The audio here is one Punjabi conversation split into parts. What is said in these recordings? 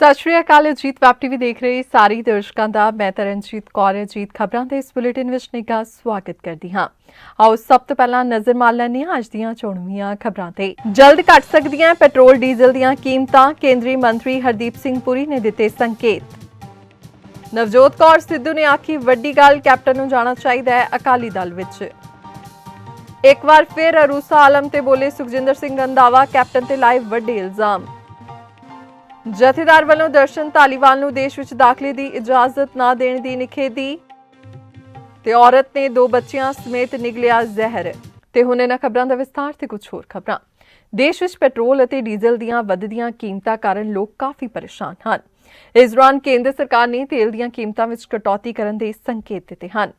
ਸਤਿ ਸ਼੍ਰੀ ਅਕਾਲ। ਅਜੀਤ ਵੈਬ ਟੀਵੀ ਦੇਖ ਰਹੇ ਸਾਰੇ ਦਰਸ਼ਕਾਂ ਦਾ ਮੈਂ ਤਰਨਜੀਤ ਕੌਰ ਅਜੀਤ ਖਬਰਾਂ ਦੇ ਇਸ ਬੁਲੇਟਿਨ ਵਿੱਚ ਨਿੱਘਾ ਸਵਾਗਤ ਕਰਦੀ ਹਾਂ। ਆਓ ਸਭ ਤੋਂ ਪਹਿਲਾਂ ਨਜ਼ਰ ਮਾਰ ਲੈਂਦੇ ਹਾਂ ਅੱਜ ਦੀਆਂ ਚੋਣਵੀਆਂ ਖਬਰਾਂ ਤੇ। ਜਲਦ ਘਟ ਸਕਦੀਆਂ ਪੈਟਰੋਲ ਡੀਜ਼ਲ ਦੀਆਂ ਕੀਮਤਾਂ, ਕੇਂਦਰੀ ਮੰਤਰੀ ਹਰਦੀਪ ਸਿੰਘ ਪੁਰੀ ਨੇ ਦਿੱਤੇ ਸੰਕੇਤ। ਨਵਜੋਤ ਕੌਰ ਸਿੱਧੂ ਨੇ ਆਖੀ ਵੱਡੀ ਗੱਲ, ਕੈਪਟਨ ਨੂੰ ਜਾਣਾ ਚਾਹੀਦਾ ਹੈ ਅਕਾਲੀ ਦਲ ਵਿੱਚ। ਇੱਕ ਵਾਰ ਫਿਰ ਅਰੂਸਾ ਆਲਮ ਤੇ ਬੋਲੇ ਸੁਖਜਿੰਦਰ ਸਿੰਘ ਰੰਧਾਵਾ, ਕੈਪਟਨ ਤੇ ਲਾਏ ਵੱਡੇ ਇਲਜ਼ਾਮ। ਜਥੇਦਾਰ ਵੱਲੋਂ ਦਰਸ਼ਨ ਧਾਲੀਵਾਲ ਨੂੰ ਦੇਸ਼ ਵਿੱਚ ਦਾਖਲੇ ਦੀ ਇਜਾਜ਼ਤ ਨਾ ਦੇਣ ਦੀ ਨਿਖੇਧੀ ਤੇ ਔਰਤ ਨੇ 2 ਬੱਚਿਆਂ ਸਮੇਤ ਨਿਗਲਿਆ ਜ਼ਹਿਰ। ਤੇ ਹੁਣ ਇਹਨਾਂ ਖਬਰਾਂ ਦਾ ਵਿਸਥਾਰ ਤੇ ਕੁਝ ਹੋਰ ਖਬਰਾਂ। ਦੇਸ਼ ਵਿੱਚ ਪੈਟਰੋਲ ਅਤੇ ਡੀਜ਼ਲ ਦੀਆਂ ਵੱਧਦੀਆਂ ਕੀਮਤਾਂ ਕਾਰਨ ਲੋਕ ਕਾਫੀ ਪਰੇਸ਼ਾਨ ਹਨ। ਇਸ ਦੌਰਾਨ ਕੇਂਦਰ ਸਰਕਾਰ ਨੇ ਤੇਲ ਦੀਆਂ ਕੀਮਤਾਂ ਵਿੱਚ ਕਟੌਤੀ ਕਰਨ ਦੇ ਸੰਕੇਤ ਦਿੱਤੇ ਹਨ।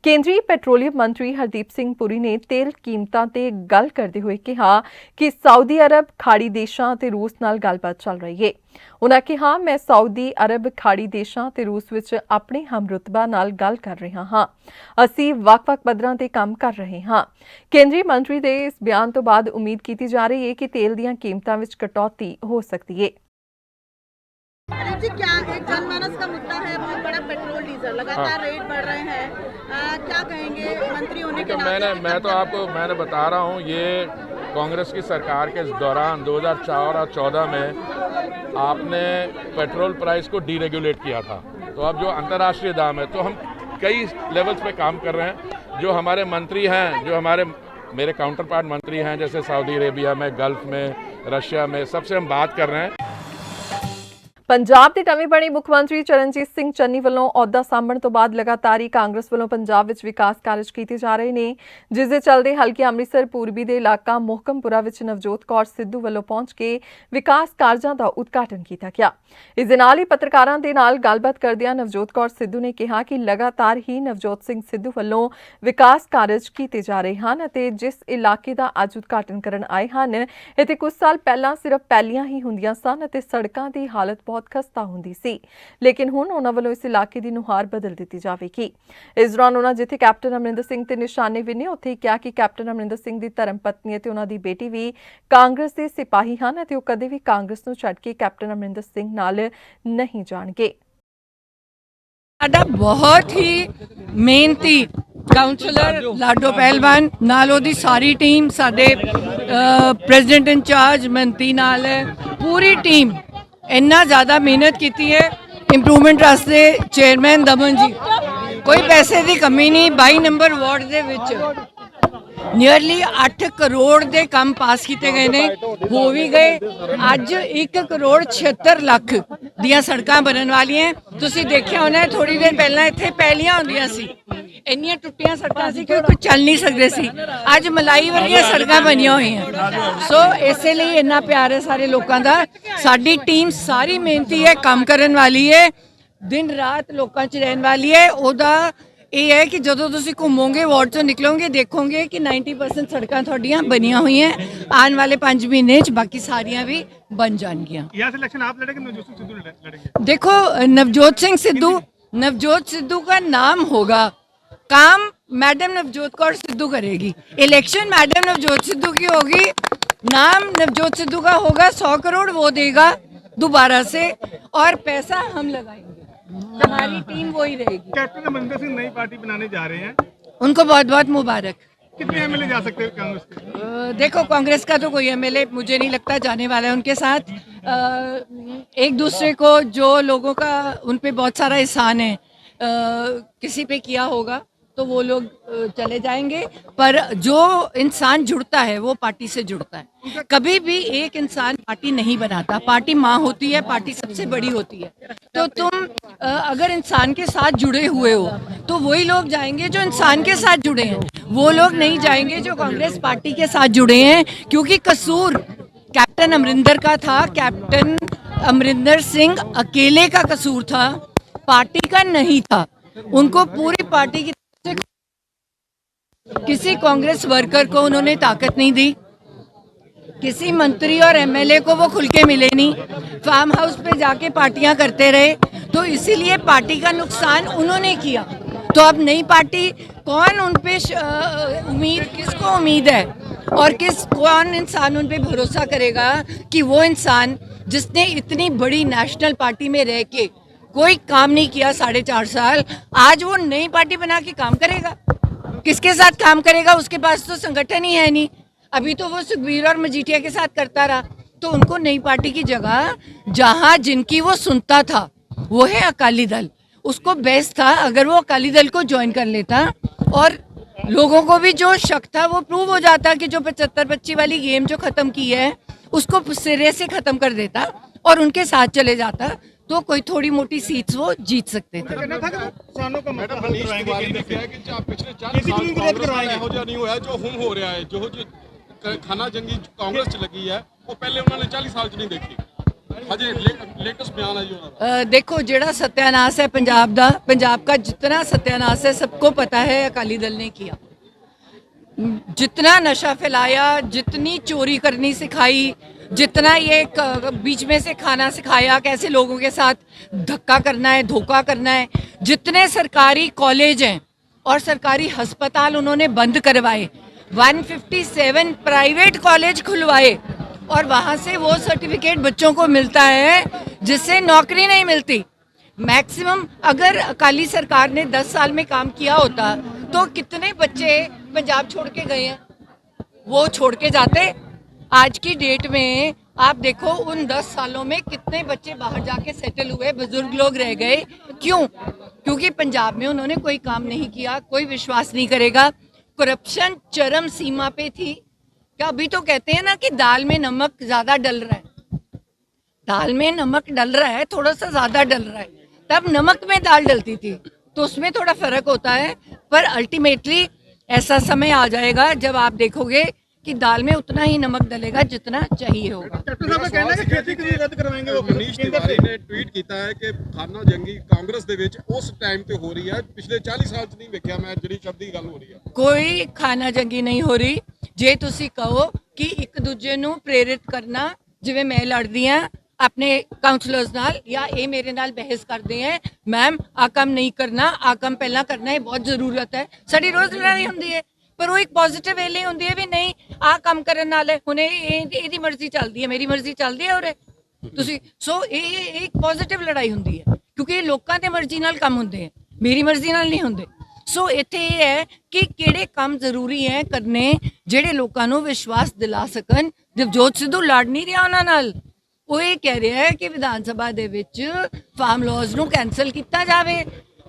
ਕੇਂਦਰੀ ਪੈਟਰੋਲੀਅਮ ਮੰਤਰੀ ਹਰਦੀਪ ਸਿੰਘ ਪੁਰੀ ਨੇ ਤੇਲ ਕੀਮਤਾਂ ਤੇ ਗੱਲ ਕਰਦੇ ਹੋਏ ਕਿਹਾ ਕਿ ਸਾਊਦੀ ਅਰਬ, ਖਾੜੀ ਦੇਸ਼ਾਂ ਅਤੇ ਰੂਸ ਨਾਲ ਗੱਲਬਾਤ ਚੱਲ ਰਹੀ ਹੈ। ਉਨ੍ਹਾਂ ਕਿਹਾ, ਮੈਂ ਸਾਊਦੀ ਅਰਬ, ਖਾੜੀ ਦੇਸ਼ਾਂ ਤੇ ਰੂਸ ਵਿੱਚ ਆਪਣੇ ਹਮਰੁਤਬਾ ਨਾਲ ਗੱਲ ਕਰ ਰਿਹਾ ਹਾਂ। ਅਸੀਂ ਵੱਖ-ਵੱਖ ਪੱਧਰਾਂ ਤੇ ਕੰਮ ਕਰ ਰਹੇ ਹਾਂ। ਕੇਂਦਰੀ ਮੰਤਰੀ ਦੇ ਇਸ ਬਿਆਨ ਤੋਂ ਬਾਅਦ ਉਮੀਦ ਕੀਤੀ ਜਾ ਰਹੀ ਹੈ ਕਿ ਤੇਲ ਦੀਆਂ ਕੀਮਤਾਂ ਵਿੱਚ ਕਟੌਤੀ ਹੋ ਸਕਦੀ ਹੈ। जी क्या एक जनमानस का मुद्दा है, बहुत बड़ा पेट्रोल डीजल लगातार रेट बढ़ रहे हैं, क्या कहेंगे मंत्री होने के नाते? मैं तो आपको मैंने बता रहा हूँ, ये कांग्रेस की सरकार के दौरान 2004 और 14 में आपने पेट्रोल प्राइस को डीरेगुलेट किया था। तो अब जो अंतर्राष्ट्रीय दाम है, तो हम कई लेवल्स पे काम कर रहे हैं। जो हमारे मंत्री हैं, जो मेरे काउंटर पार्ट मंत्री हैं, जैसे सऊदी अरेबिया में, गल्फ में, रशिया में, सबसे हम बात कर रहे हैं। ਪੰਜਾਬ ਦੇ ਨਵੇਂ ਬਣੇ ਮੁੱਖ ਮੰਤਰੀ ਚਰਨਜੀਤ ਸਿੰਘ ਚੰਨੀ ਵੱਲੋਂ ਅਹੁਦਾ ਸਾਂਭਣ ਤੋਂ ਬਾਅਦ ਲਗਾਤਾਰ ਹੀ ਕਾਂਗਰਸ ਵੱਲੋਂ ਪੰਜਾਬ ਵਿੱਚ ਵਿਕਾਸ ਕਾਰਜ ਕੀਤੇ ਜਾ ਰਹੇ ਨੇ, ਜਿਸ ਦੇ ਚੱਲਦੇ ਹਲਕੇ ਅੰਮ੍ਰਿਤਸਰ ਪੂਰਬੀ ਦੇ ਇਲਾਕਾ ਮੋਹਕਮਪੁਰਾ ਵਿੱਚ ਨਵਜੋਤ ਕੌਰ ਸਿੱਧੂ ਵੱਲੋਂ ਪਹੁੰਚ ਕੇ ਵਿਕਾਸ ਕਾਰਜਾਂ ਦਾ ਉਦਘਾਟਨ ਕੀਤਾ ਗਿਆ। ਇਸ ਦੇ ਨਾਲ ਹੀ ਪੱਤਰਕਾਰਾਂ ਦੇ ਨਾਲ ਗੱਲਬਾਤ ਕਰਦਿਆਂ ਨਵਜੋਤ ਕੌਰ ਸਿੱਧੂ ਨੇ ਕਿਹਾ ਕਿ ਲਗਾਤਾਰ ਹੀ ਨਵਜੋਤ ਸਿੰਘ ਸਿੱਧੂ ਵੱਲੋਂ ਵਿਕਾਸ ਕਾਰਜ ਕੀਤੇ ਜਾ ਰਹੇ ਹਨ ਅਤੇ ਜਿਸ ਇਲਾਕੇ ਦਾ ਅੱਜ ਉਦਘਾਟਨ ਕਰਨ ਆਏ ਹਨ, ਇੱਥੇ ਕੁਝ ਸਾਲ ਪਹਿਲਾਂ ਸਿਰਫ ਪੈਲੀਆਂ ਹੀ ਹੁੰਦੀਆਂ ਸਨ ਅਤੇ ਸੜਕਾਂ ਦੀ ਹਾਲਤ ਬਹੁਤ ਖਸਤਾ ਹੁੰਦੀ ਸੀ, ਲੇਕਿਨ ਹੁਣ ਉਹਨਾਂ ਵੱਲੋਂ ਇਸ ਇਲਾਕੇ ਦੀ ਨੁਹਾਰ ਬਦਲ ਦਿੱਤੀ ਜਾਵੇਗੀ। ਇਸ ਦੌਰਾਨ ਉਹਨਾਂ ਜਿੱਥੇ ਕੈਪਟਨ ਅਮਰਿੰਦਰ ਸਿੰਘ ਤੇ ਨਿਸ਼ਾਨੇ ਵੀ ਨੇ, ਉੱਥੇ ਕਿਹਾ ਕਿ ਕੈਪਟਨ ਅਮਰਿੰਦਰ ਸਿੰਘ ਦੀ ਧਰਮ ਪਤਨੀ ਅਤੇ ਉਹਨਾਂ ਦੀ ਬੇਟੀ ਵੀ ਕਾਂਗਰਸ ਦੇ ਸਿਪਾਹੀ ਹਨ ਅਤੇ ਉਹ ਕਦੇ ਵੀ ਕਾਂਗਰਸ ਨੂੰ ਛੱਡ ਕੇ ਕੈਪਟਨ ਅਮਰਿੰਦਰ ਸਿੰਘ ਨਾਲ ਨਹੀਂ ਜਾਣਗੇ। ਸਾਡਾ ਬਹੁਤ ਹੀ ਮਿਹਨਤੀ ਕਾਉਂਸਲਰ ਲਾਡੋ ਪਹਿਲਵਾਨ ਨਾਲ ਉਹਦੀ ਸਾਰੀ ਟੀਮ, ਸਾਡੇ ਪ੍ਰੈਜ਼ੀਡੈਂਟ ਇੰਚਾਰਜ ਮੰਤਰੀ ਨਾਲ ਪੂਰੀ ਟੀਮ ਇੰਨਾ ਜ਼ਿਆਦਾ ਮਿਹਨਤ ਕੀਤੀ ਹੈ। ਇੰਪਰੂਵਮੈਂਟ ਵਾਸਤੇ ਚੇਅਰਮੈਨ ਦਮਨ ਜੀ, ਕੋਈ ਪੈਸੇ ਦੀ ਕਮੀ ਨਹੀਂ। 22 ਨੰਬਰ ਵਾਰਡ ਦੇ ਵਿੱਚ ਨੀਅਰਲੀ 8 ਕਰੋੜ ਦੇ ਕੰਮ ਪਾਸ ਕੀਤੇ ਗਏ ਨੇ, ਹੋ ਵੀ ਗਏ। ਅੱਜ 1 ਕਰੋੜ 76 ਲੱਖ ਦੀਆਂ ਸੜਕਾਂ ਬਣਨ ਵਾਲੀਆਂ। ਤੁਸੀਂ ਦੇਖਿਆ ਹੋਣਾ, ਥੋੜੀ ਦੇਰ ਪਹਿਲਾਂ ਇੱਥੇ ਪਹਿਲੀਆਂ ਹੁੰਦੀਆਂ ਸੀ, ਇੰਨੀਆਂ ਟੁੱਟੀਆਂ ਸੜਕਾਂ ਸੀ ਕਿ ਕੋਈ ਚੱਲ ਨਹੀਂ ਸਕਦੇ ਸੀ। ਅੱਜ ਮਲਾਈ ਵਰਗੀਆਂ ਸੜਕਾਂ ਬਣੀਆਂ ਹੋਈਆਂ। ਸੋ ਇਸੇ ਲਈ ਇੰਨਾ ਪਿਆਰ ਹੈ ਸਾਰੇ ਲੋਕਾਂ ਦਾ। ਸਾਡੀ ਟੀਮ ਸਾਰੀ ਮਿਹਨਤੀ ਹੈ, ਕੰਮ ਕਰਨ ਵਾਲੀ ਹੈ, ਦਿਨ ਰਾਤ ਲੋਕਾਂ 'ਚ ਰਹਿਣ ਵਾਲੀ ਹੈ। ਉਹਦਾ ਇਹ ਹੈ ਕਿ ਜਦੋਂ ਤੁਸੀਂ ਘੁੰਮੋਗੇ, ਵਾਰਡ ਤੋਂ ਨਿਕਲੋਗੇ, ਦੇਖੋਗੇ ਕਿ 90% ਸੜਕਾਂ ਤੁਹਾਡੀਆਂ ਬਣੀਆਂ ਹੋਈਆਂ। ਆਉਣ ਵਾਲੇ 5 ਮਹੀਨੇ 'ਚ ਬਾਕੀ ਸਾਰੀਆਂ ਵੀ ਬਣ ਜਾਣਗੀਆਂ। देखो, नवजोत सिद्धू का नाम होगा, काम मैडम नवजोत कौर सिद्धू करेगी। इलेक्शन मैडम नवजोत सिद्धू की होगी, नाम नवजोत सिद्धू का होगा। 100 करोड़ वो देगा दोबारा से और पैसा हम लगाएंगे, हमारी टीम वही रहेगी। कैप्टन अमरिंदर सिंह नई पार्टी बनाने जा रहे हैं, उनको बहुत बहुत मुबारक। कितने एमएलए जा सकते हैं कांग्रेस के? देखो, कांग्रेस का तो कोई एमएलए मुझे नहीं लगता जाने वाला है उनके साथ। एक दूसरे को, जो लोगों का उन पे बहुत सारा एहसान है, किसी पे किया होगा तो वो लोग चले जाएंगे, पर जो इंसान जुड़ता है वो पार्टी से जुड़ता है। कभी भी एक इंसान पार्टी नहीं बनाता, पार्टी माँ होती है, पार्टी सबसे बड़ी होती है। तो तुम अगर इंसान के साथ जुड़े हुए हो तो वही लोग जाएंगे जो इंसान के साथ जुड़े हैं, वो लोग नहीं जाएंगे जो कांग्रेस पार्टी के साथ जुड़े हैं। क्योंकि कसूर कैप्टन अमरिंदर का था, कैप्टन अमरिंदर सिंह अकेले का कसूर था, पार्टी का नहीं था। उनको पूरी पार्टी की, किसी कांग्रेस वर्कर को उन्होंने ताकत नहीं दी, किसी मंत्री और एमएलए को वो खुल के मिले नहीं, फार्म हाउस पे जाके पार्टियां करते रहे। तो इसीलिए पार्टी का नुकसान उन्होंने किया। तो अब नई पार्टी, कौन उन पे किसको उम्मीद है और कौन इंसान उन पे भरोसा करेगा कि वो इंसान जिसने इतनी बड़ी नेशनल पार्टी में रह के कोई काम नहीं किया 4.5 साल, आज वो नई पार्टी बना के काम करेगा? किसके साथ काम करेगा? उसके पास तो संगठन ही है नहीं। अभी तो वो सुखबीर और मजीठिया के साथ करता रहा। तो उनको नई पार्टी की जगह जहां जिनकी वो सुनता था वो है अकाली दल, उसको बेस्ट था अगर वो अकाली दल को ज्वाइन कर लेता और लोगों को भी जो शक था वो प्रूव हो जाता कि जो 75-25 वाली गेम जो खत्म की है उसको सिरे से खत्म कर देता और उनके साथ चले जाता, तो कोई थोड़ी मोटी सीट्स वो जीत सकते थे। किसानों का मसला हल मनीष करवाएंगे तिवारी ने केंद्र कहा से। कि आप पिछले 40 किसी साल की भी मदद कांग्रेस करवाएंगे। ਇਹੋ ਜਿਹਾ ਨਹੀਂ ਹੋਇਆ ਜੋ ਹੁਣ ਹੋ ਰਿਹਾ ਹੈ, ਜੋ ਖਾਨਾ ਜੰਗੀ ਕਾਂਗਰਸ ਚ ਲੱਗੀ ਹੈ ਉਹ ਪਹਿਲੇ ਉਹਨਾਂ ਨੇ 40 ਸਾਲ ਚ ਨਹੀਂ ਦੇਖੀ। ਹਜੇ ਲੇਟੈਸਟ ਬਿਆਨ ਹੈ ਜੀ ਉਹਨਾਂ ਦਾ। देखो जेड़ा सत्यानाश है पंजाब का जितना सत्यानाश है सबको पता है अकाली दल ने किया। जितना नशा फैलाया, जितनी चोरी करनी सिखाई, जितना ये बीच में से खाना सिखाया, कैसे लोगों के साथ धक्का करना है, धोखा करना है, जितने सरकारी कॉलेज हैं और सरकारी अस्पताल उन्होंने बंद करवाए, 157 प्राइवेट कॉलेज खुलवाए और वहाँ से वो सर्टिफिकेट बच्चों को मिलता है जिससे नौकरी नहीं मिलती। मैक्सिमम अगर अकाली सरकार ने 10 साल में काम किया होता तो कितने बच्चे पंजाब छोड़ के गए हैं? वो छोड़ के जाते। आज की डेट में आप देखो उन 10 सालों में कितने बच्चे बाहर जाके सेटल हुए, बुजुर्ग लोग रह गए। क्यों? क्योंकि पंजाब में उन्होंने कोई काम नहीं किया, कोई विश्वास नहीं करेगा। करप्शन चरम सीमा पे थी। क्या अभी तो कहते हैं ना कि दाल में नमक ज्यादा डल रहा है, दाल में नमक डल रहा है, थोड़ा सा ज्यादा डल रहा है। तब नमक में दाल डलती थी तो उसमें थोड़ा फर्क होता है, पर अल्टीमेटली ऐसा समय आ जाएगा जब आप देखोगे कि दाल में उतना ही नमक डलेगा जितना चाहिए होगा। डॉक्टर साहब का कहना है कि खेती क्यों रद्द करवाएंगे वो ਮਨੀਸ਼ केंद्र ਤਿਵਾਰੀ से। ਨੇ ਟਵੀਟ ਕੀਤਾ ਹੈ ਕਿ ਖਾਨਾ ਜੰਗੀ ਕਾਂਗਰਸ ਦੇ ਵਿੱਚ ਉਸ ਟਾਈਮ ਤੇ ਹੋ ਰਹੀ ਹੈ, ਪਿਛਲੇ 40 ਸਾਲ ਚ ਨਹੀਂ ਵੇਖਿਆ ਮੈਂ ਜਿਹੜੀ ਸ਼ਬਦ ਦੀ ਗੱਲ ਹੋ ਰਹੀ ਹੈ। ਕੋਈ ਖਾਨਾ ਜੰਗੀ ਨਹੀਂ ਹੋ ਰਹੀ। ਜੇ ਤੁਸੀਂ ਕਹੋ ਕਿ ਇੱਕ ਦੂਜੇ ਨੂੰ ਪ੍ਰੇਰਿਤ ਕਰਨਾ, ਜਿਵੇਂ ਮੈਂ ਲੜਦੀ ਆ ਆਪਣੇ ਕਾਉਂਸਲਰਸ ਨਾਲ ਜਾਂ ਇਹ ਮੇਰੇ ਨਾਲ ਬਹਿਸ ਕਰਦੇ ਹੈ, ਮੈਮ ਆ ਕੰਮ ਨਹੀਂ ਕਰਨਾ, ਆ ਕੰਮ ਪਹਿਲਾਂ ਕਰਨਾ, ਇਹ ਬਹੁਤ ਜ਼ਰੂਰਤ ਹੈ, ਸਾਡੀ ਰੋਜ਼ ਲੜਾਈ ਹੁੰਦੀ ਹੈ। ਪਰ ਉਹ ਇੱਕ ਪੋਜ਼ਿਟਿਵ ਵੇ ਲਈ ਹੁੰਦੀ ਹੈ ਵੀ ਨਹੀਂ ਆ ਕੰਮ ਕਰਨ ਨਾਲ ਹੁਣ ਇਹਦੀ ਮਰਜ਼ੀ ਚੱਲਦੀ ਹੈ, ਮੇਰੀ ਮਰਜ਼ੀ ਚੱਲਦੀ ਹੈ। ਔਰ ਤੁਸੀਂ ਸੋ ਇਹ ਇੱਕ ਪੋਜ਼ਿਟਿਵ ਲੜਾਈ ਹੁੰਦੀ ਹੈ ਕਿਉਂਕਿ ਇਹ ਲੋਕਾਂ ਦੇ ਮਰਜ਼ੀ ਨਾਲ ਕੰਮ ਹੁੰਦੇ ਹੈ, ਮੇਰੀ ਮਰਜ਼ੀ ਨਾਲ ਨਹੀਂ ਹੁੰਦੇ। ਸੋ ਇੱਥੇ ਇਹ ਹੈ ਕਿ ਕਿਹੜੇ ਕੰਮ ਜ਼ਰੂਰੀ ਹੈ ਕਰਨੇ ਜਿਹੜੇ ਲੋਕਾਂ ਨੂੰ ਵਿਸ਼ਵਾਸ ਦਿਲਾ ਸਕਣ। ਜਗਜੋਤ ਸਿੱਧੂ ਲੜ ਨਹੀਂ ਰਿਹਾ ਉਹਨਾਂ ਨਾਲ, ਉਹ ਇਹ ਕਹਿ ਰਿਹਾ ਹੈ ਕਿ ਵਿਧਾਨ ਸਭਾ ਦੇ ਵਿੱਚ ਫਾਰਮ ਲਾਜ਼ ਨੂੰ ਕੈਂਸਲ ਕੀਤਾ ਜਾਵੇ,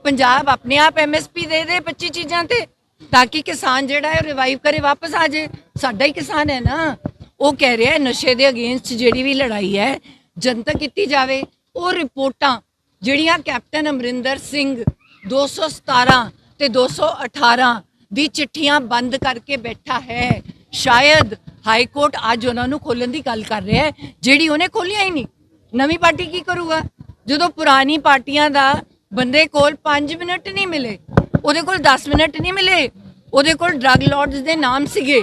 ਪੰਜਾਬ ਆਪਣੇ ਆਪ MSP ਦੇ ਦੇ 25 ਚੀਜ਼ਾਂ ਤੇ, ਤਾਂ ਕਿ ਕਿਸਾਨ ਜਿਹੜਾ ਹੈ ਰਿਵਾਈਵ ਕਰੇ, ਵਾਪਸ ਆ ਜਾਏ। ਸਾਡਾ ਹੀ ਕਿਸਾਨ ਹੈ ਨਾ। ਉਹ ਕਹਿ ਰਿਹਾ ਨਸ਼ੇ ਦੇ ਅਗੇਂਸਟ ਜਿਹੜੀ ਵੀ ਲੜਾਈ ਹੈ ਜਨਤਕ ਕੀਤੀ ਜਾਵੇ। ਉਹ ਰਿਪੋਰਟਾਂ ਜਿਹੜੀਆਂ ਕੈਪਟਨ ਅਮਰਿੰਦਰ ਸਿੰਘ 217 ਤੇ 218 ਦੀ ਚਿੱਠੀਆਂ ਬੰਦ ਕਰਕੇ ਬੈਠਾ ਹੈ, ਸ਼ਾਇਦ ਹਾਈ ਕੋਰਟ ਅੱਜ ਉਹਨਾਂ ਨੂੰ ਖੋਲਣ ਦੀ ਗੱਲ ਕਰ ਰਿਹਾ ਹੈ ਜਿਹੜੀ ਉਹਨੇ ਖੋਲੀਆਂ ਹੀ ਨਹੀਂ। ਨਵੀਂ ਪਾਰਟੀ ਕੀ ਕਰੂਗਾ ਜਦੋਂ ਪੁਰਾਣੀ ਪਾਰਟੀਆਂ ਦਾ ਬੰਦੇ ਕੋਲ 5 ਮਿੰਟ ਨਹੀਂ ਮਿਲੇ, ਉਹਦੇ ਕੋਲ 10 ਮਿੰਟ ਨਹੀਂ ਮਿਲੇ, ਉਹਦੇ ਕੋਲ ਡਰੱਗ ਲਾਰਡਸ ਦੇ ਨਾਮ ਸੀਗੇ,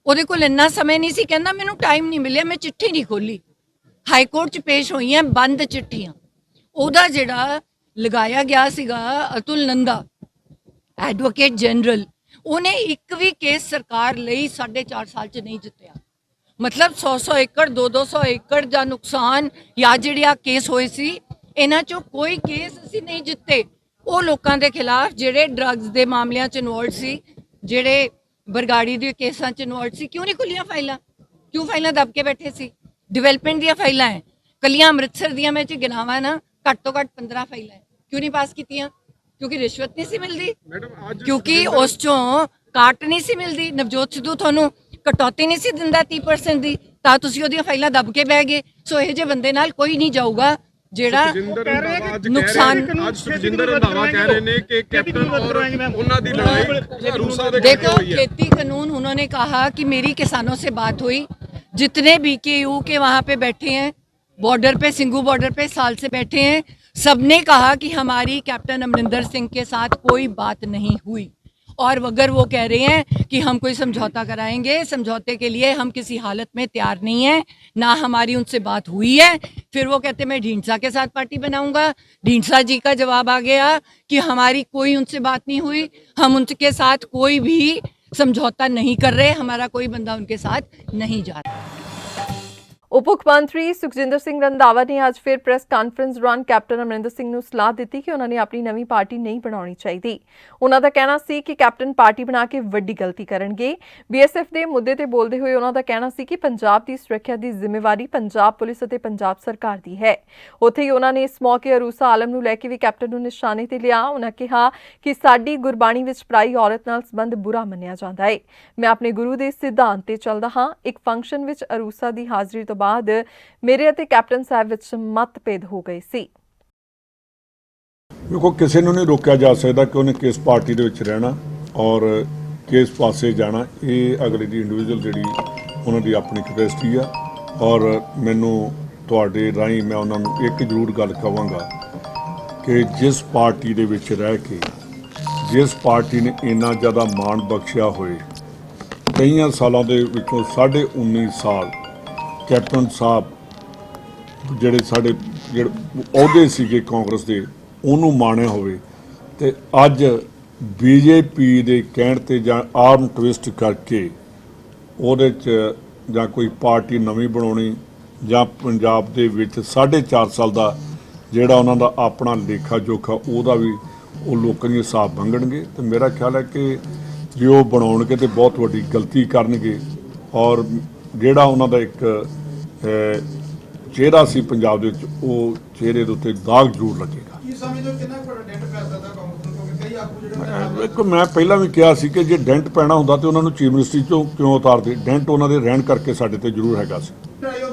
ਉਹਦੇ ਕੋਲ ਇੰਨਾ ਸਮੇਂ ਨਹੀਂ ਸੀ, ਕਹਿੰਦਾ ਮੈਨੂੰ ਟਾਈਮ ਨਹੀਂ ਮਿਲਿਆ, ਮੈਂ ਚਿੱਠੀ ਨਹੀਂ ਖੋਲੀ। ਹਾਈ ਕੋਰਟ 'ਚ ਪੇਸ਼ ਹੋਈਆਂ ਬੰਦ ਚਿੱਠੀਆਂ। ਉਹਦਾ ਜਿਹੜਾ ਲਗਾਇਆ ਗਿਆ ਸੀਗਾ ਅਤੁਲ ਨੰਦਾ ਐਡਵੋਕੇਟ ਜਨਰਲ, ਉਹਨੇ ਇੱਕ ਵੀ ਕੇਸ ਸਰਕਾਰ ਲਈ 4.5 ਸਾਲ 'ਚ ਨਹੀਂ ਜਿੱਤਿਆ। ਮਤਲਬ 100 ਏਕੜ 200 ਏਕੜ ਦਾ ਨੁਕਸਾਨ ਜਾਂ ਜਿਹੜੇ ਕੇਸ ਹੋਏ ਸੀ ਇਹਨਾਂ 'ਚੋਂ ਕੋਈ ਕੇਸ ਅਸੀਂ ਨਹੀਂ ਜਿੱਤੇ। ਉਹ ਲੋਕਾਂ ਦੇ ਖਿਲਾਫ ਜਿਹੜੇ ਡਰੱਗਸ ਦੇ ਮਾਮਲਿਆਂ 'ਚ ਇਨਵੋਲਵ ਸੀ, ਜਿਹੜੇ ਬਰਗਾੜੀ ਦੇ ਕੇਸਾਂ 'ਚ ਇਨਵੋਲਵ ਸੀ, ਕਿਉਂ ਨਹੀਂ ਖੁੱਲੀਆਂ ਫਾਈਲਾਂ? ਕਿਉਂ ਫਾਈਲਾਂ ਦਬ ਕੇ ਬੈਠੇ ਸੀ? ਡਿਵੈਲਪਮੈਂਟ ਦੀਆਂ ਫਾਈਲਾਂ ਹੈ, ਕੱਲੀਆਂ ਅੰਮ੍ਰਿਤਸਰ ਦੀਆਂ ਮੈਂ ਚ ਗਿਣਾਵਾਂ ਨਾ ਘੱਟ ਤੋਂ ਘੱਟ 15 ਫਾਈਲਾਂ ਹੈ। ਕਿਉਂ ਨਹੀਂ ਪਾਸ ਕੀਤੀਆਂ? ਕਿਉਂਕਿ ਰਿਸ਼ਵਤ ਨਹੀਂ ਸੀ ਮਿਲਦੀ, ਕਿਉਂਕਿ ਉਸ ਚੋਂ ਕਾਟ ਨਹੀਂ ਸੀ ਮਿਲਦੀ। ਨਵਜੋਤ ਸਿੱਧੂ ਤੁਹਾਨੂੰ ਕਟੌਤੀ ਨਹੀਂ ਸੀ ਦਿੰਦਾ 30% ਦੀ, ਤਾਂ ਤੁਸੀਂ ਉਹਦੀਆਂ ਫਾਈਲਾਂ ਦਬ ਕੇ ਬਹਿ ਗਏ। ਸੋ ਇਹ ਜਿਹੇ ਬੰਦੇ ਨਾਲ ਕੋਈ ਨਹੀਂ ਜਾਊਗਾ ਜਿਹੜਾ ਨੁਕਸਾਨ। ਅੱਜ ਸੁਖਜਿੰਦਰ ਰੰਧਾਵਾ ਕਹਿ ਰਹੇ ਨੇ ਕਿ ਕੈਪਟਨ ਔਰ ਉਹਨਾਂ ਦੀ ਲੜਾਈ ਰੂਸਾ ਦੇ देखो ਕਰਕੇ ਹੋਈ ਹੈ। खेती कानून उन्होंने कहा कि मेरी किसानों से बात हुई, जितने BKU के वहाँ पे बैठे हैं बॉर्डर पे, सिंगू बॉर्डर पे साल से बैठे हैं, सबने कहा कि हमारी कैप्टन अमरिंदर सिंह के साथ कोई बात नहीं हुई। और अगर वो कह रहे हैं कि हम कोई समझौता कराएंगे, समझौते के लिए हम किसी हालत में तैयार नहीं है, ना हमारी उनसे बात हुई है। फिर वो कहते मैं ढींढसा के साथ पार्टी बनाऊंगा। ढींढसा जी का जवाब आ गया कि हमारी कोई उनसे बात नहीं हुई, हम उनके साथ कोई भी समझौता नहीं कर रहे, हमारा कोई बंदा उनके साथ नहीं जा रहा। उप मुख्यमंत्री सुखजिंदर सिंह रंधावा ने आज फिर प्रेस कानफ्रेंस दौरान कैप्टन अमरिंਦਰ ਸਿੰਘ ਨੂੰ ਸਲਾਹ ਦਿੱਤੀ ਕਿ ਉਹਨਾਂ ਨੇ ਆਪਣੀ ਨਵੀਂ ਪਾਰਟੀ ਨਹੀਂ ਬਣਾਉਣੀ ਚਾਹੀਦੀ। ਉਹਨਾਂ ਦਾ ਕਹਿਣਾ ਸੀ ਕਿ ਕੈਪਟਨ ਪਾਰਟੀ ਬਣਾ ਕੇ ਵੱਡੀ ਗਲਤੀ ਕਰਨਗੇ। ਬੀਐਸਐਫ ਦੇ ਮੁੱਦੇ ਤੇ ਬੋਲਦੇ ਹੋਏ ਉਹਨਾਂ ਦਾ ਕਹਿਣਾ ਸੀ ਕਿ ਪੰਜਾਬ ਦੀ ਸੁਰੱਖਿਆ ਦੀ ਜ਼ਿੰਮੇਵਾਰੀ ਪੰਜਾਬ ਪੁਲਿਸ ਅਤੇ ਪੰਜਾਬ ਸਰਕਾਰ ਦੀ ਹੈ। ਉੱਥੇ ਹੀ ਉਹਨਾਂ ਨੇ ਇਸ ਮੌਕੇ ਅਰੂਸਾ ਆਲਮ ਨੂੰ ਲੈ ਕੇ ਵੀ ਕੈਪਟਨ ਨੂੰ ਨਿਸ਼ਾਨੇ ਤੇ ਲਿਆ। ਉਹਨਾਂ ਕਿਹਾ ਕਿ ਸਾਡੀ ਗੁਰਬਾਣੀ ਵਿੱਚ ਪਰਾਈ ਔਰਤ ਨਾਲ ਸੰਬੰਧ ਬੁਰਾ ਮੰਨਿਆ ਜਾਂਦਾ ਹੈ। ਮੈਂ ਆਪਣੇ ਗੁਰੂ ਦੇ ਸਿਧਾਂਤ ਤੇ ਚੱਲਦਾ ਹਾਂ। ਇੱਕ ਫੰਕਸ਼ਨ ਵਿੱਚ ਅਰੂਸਾ ਦੀ ਹਾਜ਼ਰੀ ਤੋਂ ਬਾਅਦ ਮੇਰੇ ਅਤੇ ਕੈਪਟਨ ਸਾਹਿਬ ਵਿੱਚ ਮਤਭੇਦ ਹੋ ਗਏ ਸੀ। देखो किसी ਨੂੰ नहीं रोकया जा सकता कि उन्हें किस पार्टी ਦੇ ਵਿੱਚ ਰਹਿਣਾ और किस पासे जाना। ये अगले ਦੀ इंडिविजुअल ਜਿਹੜੀ ਉਹਨਾਂ ਦੀ ਆਪਣੀ ਕੈਪੈਸਿਟੀ ਆ और ਮੈਨੂੰ ਤੁਹਾਡੇ ਰਾਹੀਂ ਮੈਂ ਉਹਨਾਂ ਨੂੰ ਇੱਕ ਜ਼ਰੂਰ ਗੱਲ ਕਹਾਂਗਾ ਕਿ ਜਿਸ ਪਾਰਟੀ ਦੇ ਵਿੱਚ ਰਹਿ ਕੇ ਜਿਸ ਪਾਰਟੀ ਨੇ ਇੰਨਾ ਜ਼ਿਆਦਾ ਮਾਣ ਬਖਸ਼ਿਆ ਹੋਏ ਕਈਆਂ ਸਾਲਾਂ ਦੇ ਵਿੱਚੋਂ 19.5 ਸਾਲ ਕੈਪਟਨ ਸਾਹਿਬ ਜਿਹੜੇ ਸਾਡੇ ਅਹੁਦੇ ਸੀਗੇ ਕਾਂਗਰਸ ਦੇ ਉਹਨੂੰ ਮਾਣਿਆ ਹੋਵੇ ਤੇ ਅੱਜ ਬੀਜੇਪੀ ਦੇ ਕਹਿਣ ਤੇ ਜਾਂ ਆਰਮ ਟਵਿਸਟ ਕਰਕੇ ਉਹਦੇ 'ਚ ਜਾਂ ਕੋਈ ਪਾਰਟੀ ਨਵੀਂ ਬਣਾਉਣੀ ਜਾਂ ਪੰਜਾਬ ਦੇ ਵਿੱਚ 4.5 ਸਾਲ ਦਾ ਜਿਹੜਾ ਉਹਨਾਂ ਦਾ ਆਪਣਾ ਲੇਖਾ ਜੋਖਾ ਉਹਦਾ ਵੀ ਉਹ ਲੋਕਾਂ ਦੇ ਹਿਸਾਬ ਮੰਗਣਗੇ। ਤੇ ਮੇਰਾ ਖਿਆਲ ਹੈ ਕਿ ਜੇ ਉਹ ਬਣਾਉਣਗੇ ਤੇ ਬਹੁਤ ਵੱਡੀ ਗਲਤੀ ਕਰਨਗੇ ਔਰ ਜਿਹੜਾ ਉਹਨਾਂ ਦਾ ਇੱਕ ਚਿਹਰਾ ਸੀ ਪੰਜਾਬ ਦੇ ਵਿੱਚ ਉਹ ਚਿਹਰੇ ਦੇ ਉੱਤੇ ਦਾਗ ਜ਼ਰੂਰ ਲੱਗੇਗਾ। ਦੇਖੋ ਮੈਂ ਪਹਿਲਾਂ ਵੀ ਕਿਹਾ ਸੀ ਕਿ ਜੇ ਡੈਂਟ ਪੈਣਾ ਹੁੰਦਾ ਤੇ ਉਹਨਾਂ ਨੂੰ ਚੀਫ ਮਿਨਿਸਟਰੀ ਚੋਂ ਕਿਉਂ ਉਤਾਰਦੇ। ਡੈਂਟ ਉਹਨਾਂ ਦੇ ਰਹਿਣ ਕਰਕੇ ਸਾਡੇ ਤੇ ਜ਼ਰੂਰ ਹੈਗਾ ਸੀ।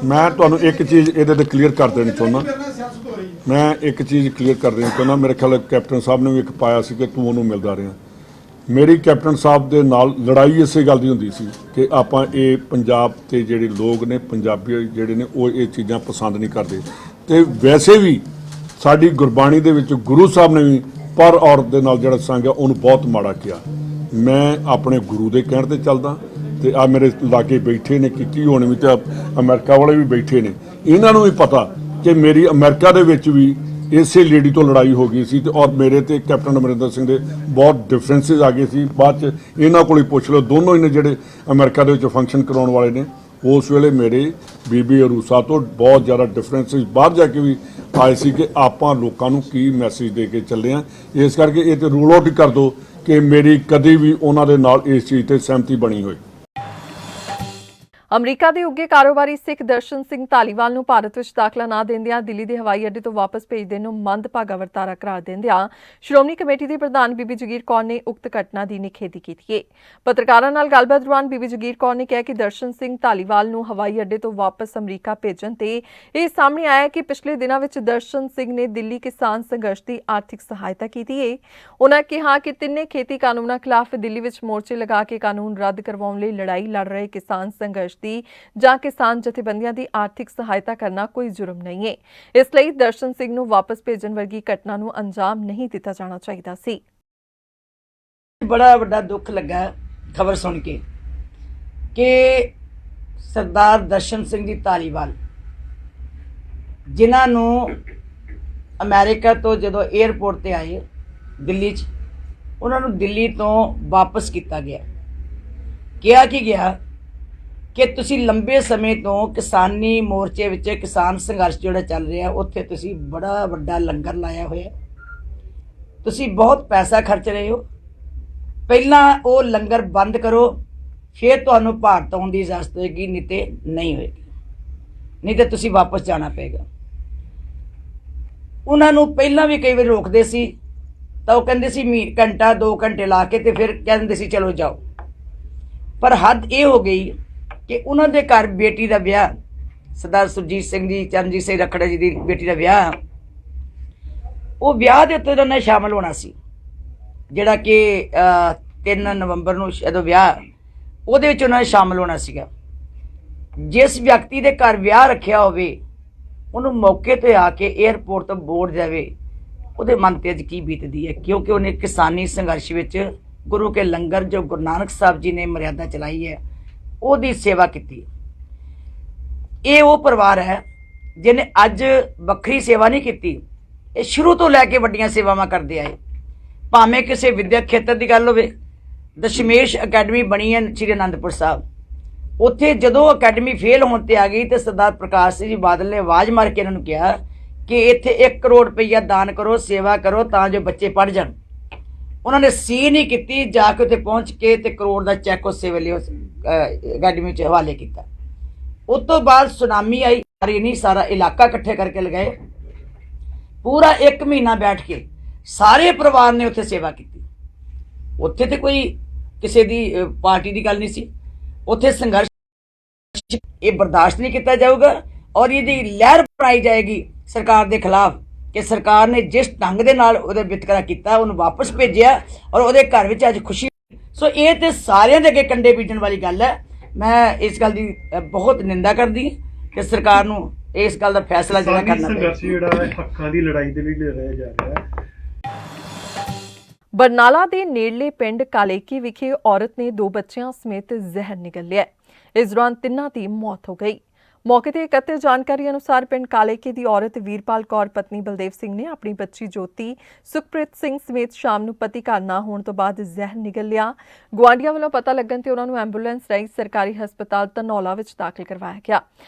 ਮੈਂ ਤੁਹਾਨੂੰ ਇੱਕ ਚੀਜ਼ ਇਹਦੇ ਤੇ ਕਲੀਅਰ ਕਰ ਦੇਣੀ ਚਾਹੁੰਦਾ। ਮੇਰੇ ਖਿਆਲ ਕੈਪਟਨ ਸਾਹਿਬ ਨੇ ਵੀ ਇੱਕ ਪਾਇਆ ਸੀ ਕਿ ਤੂੰ ਉਹਨੂੰ ਮਿਲਦਾ ਰਿਹਾ। ਮੇਰੀ ਕੈਪਟਨ ਸਾਹਿਬ ਦੇ ਨਾਲ ਲੜਾਈ ਇਸੇ ਗੱਲ ਦੀ ਹੁੰਦੀ ਸੀ ਕਿ ਆਪਾਂ ਇਹ ਪੰਜਾਬ ਤੇ ਜਿਹੜੇ ਲੋਕ ਨੇ ਪੰਜਾਬੀ ਜਿਹੜੇ ਨੇ ਉਹ ਇਹ ਚੀਜ਼ਾਂ ਪਸੰਦ ਨਹੀਂ ਕਰਦੇ। ਤੇ ਵੈਸੇ ਵੀ ਸਾਡੀ ਗੁਰਬਾਣੀ ਦੇ ਵਿੱਚ ਗੁਰੂ ਸਾਹਿਬ ਨੇ ਵੀ ਪਰ ਔਰਤ ਦੇ ਨਾਲ ਜਿਹੜਾ ਸੰਗ ਹੈ ਉਹਨੂੰ ਬਹੁਤ ਮਾੜਾ ਕਿਹਾ। ਮੈਂ ਆਪਣੇ ਗੁਰੂ ਦੇ ਕਹਿਣ ਤੇ ਚੱਲਦਾ ਤੇ ਆ ਮੇਰੇ ਲਾਗੇ ਬੈਠੇ ਨੇ ਕੀ ਹੋਣੇ ਵੀ ਤੇ ਅਮਰੀਕਾ ਵਾਲੇ ਵੀ ਬੈਠੇ ਨੇ। ਇਹਨਾਂ ਨੂੰ ਵੀ ਪਤਾ ਕਿ ਮੇਰੀ ਅਮਰੀਕਾ ਦੇ ਵਿੱਚ ਵੀ ਇਸੇ ਲੇਡੀ ਤੋਂ ਲੜਾਈ ਹੋ ਗਈ ਸੀ ਤੇ ਔਰ ਮੇਰੇ ਤੇ ਕੈਪਟਨ ਅਮਰਿੰਦਰ ਸਿੰਘ ਦੇ ਬਹੁਤ ਡਿਫਰੈਂਸਿਸ ਆ ਗਏ ਸੀ। ਬਾਅਦ 'ਚ ਇਹਨਾਂ ਕੋਲ ਹੀ ਪੁੱਛ ਲਓ, ਦੋਨੋਂ ਹੀ ਨੇ ਜਿਹੜੇ ਅਮਰੀਕਾ ਦੇ ਵਿੱਚ ਫੰਕਸ਼ਨ ਕਰਾਉਣ ਵਾਲੇ ਨੇ। ਉਸ ਵੇਲੇ ਮੇਰੇ ਬੀਬੀ ਅਰੂਸਾ ਤੋਂ ਬਹੁਤ ਜ਼ਿਆਦਾ ਡਿਫਰੈਂਸਿਸ ਬਾਹਰ ਜਾ ਕੇ ਵੀ ਆਏ ਸੀ ਕਿ ਆਪਾਂ ਲੋਕਾਂ ਨੂੰ ਕੀ ਮੈਸੇਜ ਦੇ ਕੇ ਚੱਲੇ ਆ। ਇਸ ਕਰਕੇ ਇਹ ਤੇ ਰੂਲ ਆਊਟ ਕਰ ਦਿਓ ਕਿ ਮੇਰੀ ਕਦੇ ਵੀ ਉਹਨਾਂ ਦੇ ਨਾਲ ਇਸ ਚੀਜ਼ ਤੇ ਸਹਿਮਤੀ ਬਣੀ ਹੋਈ। ਅਮਰੀਕਾ ਦੇ ਉੱਘੇ ਕਾਰੋਬਾਰੀ ਸਿੱਖ ਦਰਸ਼ਨ ਸਿੰਘ ਧਾਲੀਵਾਲ ਨੂੰ ਭਾਰਤ ਵਿੱਚ ਦਾਖਲਾ ਨਾ ਦਿੰਦਿਆਂ ਦਿੱਲੀ ਦੇ ਹਵਾਈ ਅੱਡੇ ਤੋਂ ਵਾਪਸ ਭੇਜ ਦੇਣ ਨੂੰ ਮੰਦਭਾਗਾ ਵਰਤਾਰਾ ਕਰਾਰ ਦਿੰਦਿਆਂ ਸ਼੍ਰੋਮਣੀ ਕਮੇਟੀ ਦੀ ਪ੍ਰਧਾਨ ਬੀਬੀ ਜਗੀਰ ਕੌਰ ਨੇ ਉਕਤ ਘਟਨਾ ਦੀ ਨਿਖੇਧੀ ਕੀਤੀ ਹੈ। ਪੱਤਰਕਾਰਾਂ ਨਾਲ ਗੱਲਬਾਤ ਦੌਰਾਨ ਬੀਬੀ ਜਗੀਰ ਕੌਰ ਨੇ ਕਿਹਾ ਕਿ ਦਰਸ਼ਨ ਸਿੰਘ ਧਾਲੀਵਾਲ ਨੂੰ ਹਵਾਈ ਅੱਡੇ ਤੋਂ ਵਾਪਸ ਅਮਰੀਕਾ ਭੇਜਣ ਤੇ ਇਹ ਸਾਹਮਣੇ ਆਇਆ ਕਿ ਪਿਛਲੇ ਦਿਨਾਂ ਵਿੱਚ ਦਰਸ਼ਨ ਸਿੰਘ ਨੇ ਦਿੱਲੀ ਕਿਸਾਨ ਸੰਘਰਸ਼ ਦੀ ਆਰਥਿਕ ਸਹਾਇਤਾ ਕੀਤੀ ਹੈ। ਉਨ੍ਹਾਂ ਕਿਹਾ ਕਿ ਤਿੰਨੇ ਖੇਤੀ ਕਾਨੂੰਨਾਂ ਖਿਲਾਫ ਦਿੱਲੀ ਵਿੱਚ ਮੋਰਚੇ ਲਗਾ ਕੇ ਕਾਨੂੰਨ ਰੱਦ ਕਰਵਾਉਣ ਲਈ ਲੜਾਈ ਲੜ ਰਹੇ ਕਿਸਾਨ ਸੰਘਰਸ਼ ਦੀ ਜਾਂ ਕਿਸਾਨ ਜਥੇਬੰਦੀਆਂ ਦੀ ਆਰਥਿਕ ਸਹਾਇਤਾ ਕਰਨਾ ਕੋਈ ਜੁਰਮ ਨਹੀਂ ਹੈ। ਇਸ ਲਈ ਦਰਸ਼ਨ ਸਿੰਘ ਨੂੰ ਵਾਪਸ ਭੇਜਣ ਵਰਗੀ ਘਟਨਾ ਨੂੰ ਅੰਜਾਮ ਨਹੀਂ ਦਿੱਤਾ ਜਾਣਾ ਚਾਹੀਦਾ ਸੀ। ਬੜਾ ਵੱਡਾ ਦੁੱਖ ਲੱਗਾ ਖਬਰ ਸੁਣ ਕੇ ਕਿ ਸਰਦਾਰ ਦਰਸ਼ਨ ਸਿੰਘ ਜੀ ਧਾਲੀਵਾਲ ਜਿਨ੍ਹਾਂ ਨੂੰ ਅਮਰੀਕਾ ਤੋਂ ਜਦੋਂ 에ਅਰਪੋਰਟ ਤੇ ਆਏ ਦਿੱਲੀ 'ਚ ਉਹਨਾਂ ਨੂੰ ਦਿੱਲੀ ਤੋਂ ਵਾਪਸ ਕੀਤਾ ਗਿਆ। ਕਿਹਾ ਕਿ ਗਿਆ ਕਿ ਤੁਸੀਂ ਲੰਬੇ ਸਮੇਂ ਤੋਂ ਕਿਸਾਨੀ ਮੋਰਚੇ ਵਿੱਚ ਕਿਸਾਨ ਸੰਘਰਸ਼ ਜਿਹੜਾ ਚੱਲ ਰਿਹਾ ਉੱਥੇ ਤੁਸੀਂ ਬੜਾ ਵੱਡਾ ਲੰਗਰ ਲਾਇਆ ਹੋਇਆ, ਤੁਸੀਂ ਬਹੁਤ ਪੈਸਾ ਖਰਚ ਰਹੇ ਹੋ। ਪਹਿਲਾਂ ਉਹ ਲੰਗਰ ਬੰਦ ਕਰੋ, ਫਿਰ ਤੁਹਾਨੂੰ ਭਾਰਤ ਆਉਣ ਦੀ ਇਜਾਜ਼ਤ ਹੋਏਗੀ, ਨਹੀਂ ਤੇ ਨਹੀਂ ਹੋਏਗੀ, ਨਹੀਂ ਤੇ ਤੁਸੀਂ ਵਾਪਸ ਜਾਣਾ ਪਏਗਾ। ਉਹਨਾਂ ਨੂੰ ਪਹਿਲਾਂ ਵੀ ਕਈ ਵਾਰ ਰੋਕਦੇ ਸੀ ਤਾਂ ਉਹ ਕਹਿੰਦੇ ਸੀ ਘੰਟਾ 2 ਘੰਟੇ ਲਾ ਕੇ ਤੇ ਫਿਰ ਕਹਿੰਦੇ ਸੀ ਚਲੋ ਜਾਓ। ਪਰ ਹੱਦ ਇਹ ਹੋ ਗਈ ਕਿ ਉਹਨਾਂ ਦੇ ਘਰ ਬੇਟੀ ਦਾ ਵਿਆਹ, ਸਰਦਾਰ ਸੁਰਜੀਤ ਸਿੰਘ ਜੀ, ਚਰਨਜੀਤ ਸਿੰਘ ਰੱਖੜਾ ਜੀ ਦੀ ਬੇਟੀ ਦਾ ਵਿਆਹ, ਉਹ ਵਿਆਹ ਦੇ ਉੱਤੇ ਉਹਨਾਂ ਨੇ ਸ਼ਾਮਲ ਹੋਣਾ ਸੀ ਜਿਹੜਾ ਕਿ 3 ਨਵੰਬਰ ਨੂੰ ਜਦੋਂ ਵਿਆਹ, ਉਹਦੇ ਵਿੱਚ ਉਹਨਾਂ ਨੇ ਸ਼ਾਮਲ ਹੋਣਾ ਸੀਗਾ। ਜਿਸ ਵਿਅਕਤੀ ਦੇ ਘਰ ਵਿਆਹ ਰੱਖਿਆ ਹੋਵੇ ਉਹਨੂੰ ਮੌਕੇ ਤੇ ਆ ਕੇ 에ਅਰਪੋਰਟ ਤੋਂ ਬੋਰਡ ਜਾਵੇ, ਉਹਦੇ ਮਨ ਤੇ ਅੱਜ ਕੀ ਬੀਤਦੀ ਹੈ, ਕਿਉਂਕਿ ਉਹਨੇ ਕਿਸਾਨੀ ਸੰਘਰਸ਼ ਵਿੱਚ ਗੁਰੂ ਕੇ ਲੰਗਰ ਜੋ ਗੁਰੂ ਨਾਨਕ ਸਾਹਿਬ ਜੀ ਨੇ ਮਰਿਆਦਾ ਚਲਾਈ ਹੈ ਉਹਦੀ ਸੇਵਾ ਕੀਤੀ। ਇਹ ਉਹ ਪਰਿਵਾਰ ਹੈ ਜਿਹਨੇ ਅੱਜ ਵੱਖਰੀ ਸੇਵਾ ਨਹੀਂ ਕੀਤੀ, ਇਹ ਸ਼ੁਰੂ ਤੋਂ ਲੈ ਕੇ ਵੱਡੀਆਂ ਸੇਵਾਵਾਂ ਕਰਦੇ ਆਏ। ਭਾਵੇਂ ਕਿਸੇ ਵਿਦਿਅਕ ਖੇਤਰ ਦੀ ਗੱਲ ਹੋਵੇ, ਦਸ਼ਮੇਸ਼ ਅਕੈਡਮੀ ਬਣੀ ਹੈ ਸ਼੍ਰੀ ਅਨੰਦਪੁਰ ਸਾਹਿਬ, ਉੱਥੇ ਜਦੋਂ ਅਕੈਡਮੀ ਫੇਲ ਹੋਣ ਤੇ ਆ ਗਈ ਤੇ ਸਰਦਾਰ ਪ੍ਰਕਾਸ਼ ਸਿੰਘ ਜੀ ਬਾਦਲ ਨੇ ਆਵਾਜ਼ ਮਾਰ ਕੇ ਇਹਨਾਂ ਨੂੰ ਕਿਹਾ ਕਿ ਇੱਥੇ 1 ਕਰੋੜ ਰੁਪਈਆ ਦਾਨ ਕਰੋ, ਸੇਵਾ ਕਰੋ ਤਾਂ ਜੋ ਬੱਚੇ ਪੜ੍ਹ ਜਾਣ। ਉਹਨਾਂ ਨੇ ਸੀ ਨਹੀਂ ਕੀਤੀ, ਜਾ ਕੇ ਉੱਥੇ ਪਹੁੰਚ ਕੇ ਤੇ ਕਰੋੜ ਦਾ ਚੈੱਕ ਉਸੇ ਵੇਲੇ ਉਸ ਅਕੈਡਮੀ 'ਚ ਹਵਾਲੇ ਕੀਤਾ। ਉਸ ਤੋਂ ਬਾਅਦ ਸੁਨਾਮੀ ਆਈ, ਸਾਰਾ ਇਲਾਕਾ ਇਕੱਠੇ ਕਰਕੇ ਲਗਾਏ, ਪੂਰਾ 1 ਮਹੀਨਾ ਬੈਠ ਕੇ ਸਾਰੇ ਪਰਿਵਾਰ ਨੇ ਉੱਥੇ ਸੇਵਾ ਕੀਤੀ। ਉੱਥੇ ਤੇ ਕੋਈ ਕਿਸੇ ਦੀ ਪਾਰਟੀ ਦੀ ਗੱਲ ਨਹੀਂ ਸੀ, ਉੱਥੇ ਸੰਘਰਸ਼ ਇਹ ਬਰਦਾਸ਼ਤ ਨਹੀਂ ਕੀਤਾ ਜਾਊਗਾ ਔਰ ਇਹਦੀ ਲਹਿਰ ਬਣਾਈ ਜਾਏਗੀ ਸਰਕਾਰ ਦੇ ਖਿਲਾਫ ਕਿ ਸਰਕਾਰ ਨੇ ਜਿਸ ਢੰਗ ਦੇ ਨਾਲ ਉਹਦੇ ਵਿਤਕਰਾ ਕੀਤਾ ਉਹਨੂੰ ਵਾਪਸ ਭੇਜਿਆ ਔਰ ਉਹਦੇ ਘਰ ਵਿੱਚ ਅੱਜ ਖੁਸ਼ੀ। ਸੋ ਇਹ ਤੇ ਸਾਰਿਆਂ ਦੇ ਅੱਗੇ ਕੰਡੇ ਬੀਜਣ ਵਾਲੀ ਗੱਲ ਹੈ। ਮੈਂ ਇਸ ਗੱਲ ਦੀ ਬਹੁਤ ਨਿੰਦਾ ਕਰਦੀ ਕਿ ਸਰਕਾਰ ਨੂੰ ਇਸ ਗੱਲ ਦਾ ਫੈਸਲਾ ਜਿਹੜਾ ਕਰਨਾ ਪਏਗਾ। ਜਿਹੜਾ ਹੱਕਾਂ ਦੀ ਲੜਾਈ ਦੇ ਲਈ ਲੜਿਆ ਜਾ ਰਿਹਾ ਹੈ। ਬਰਨਾਲਾ ਦੇ ਨੇੜਲੇ ਪਿੰਡ ਕਾਲੇਕੀ ਵਿਖੇ ਔਰਤ ਨੇ 2 ਬੱਚਿਆਂ ਸਮੇਤ ਜ਼ਹਿਰ ਨਿਗਲ ਲਿਆ। ਇਸ ਦੌਰਾਨ ਤਿੰਨਾਂ ਦੀ ਮੌਤ ਹੋ ਗਈ। मौके ਤੇ ਇਕੱਤਰ ਜਾਣਕਾਰੀ ਅਨੁਸਾਰ ਪਿੰਡ ਕਾਲੇਕੇ ਦੀ ਔਰਤ ਵੀਰਪਾਲ ਕੌਰ ਪਤਨੀ ਬਲਦੇਵ ਸਿੰਘ ਨੇ ਆਪਣੀ ਬੱਚੀ ਜੋਤੀ ਸੁਖਪ੍ਰੀਤ ਸਿੰਘ ਸਮੇਤ ਸ਼ਾਮ ਨੂੰ ਪਤੀ ਘਰ ਨਾ ਹੋਣ ਤੋਂ ਬਾਅਦ ਜ਼ਹਿਰ ਨਿਗਲ ਲਿਆ। ਗੁਆਂਢੀਆਂ ਵੱਲੋਂ ਪਤਾ ਲੱਗਣ ਤੇ ਉਹਨਾਂ ਨੂੰ ਐਂਬੂਲੈਂਸ ਰਾਹੀਂ ਸਰਕਾਰੀ ਹਸਪਤਾਲ ਧਨੌਲਾ ਵਿੱਚ ਦਾਖਲ ਕਰਵਾਇਆ ਗਿਆ।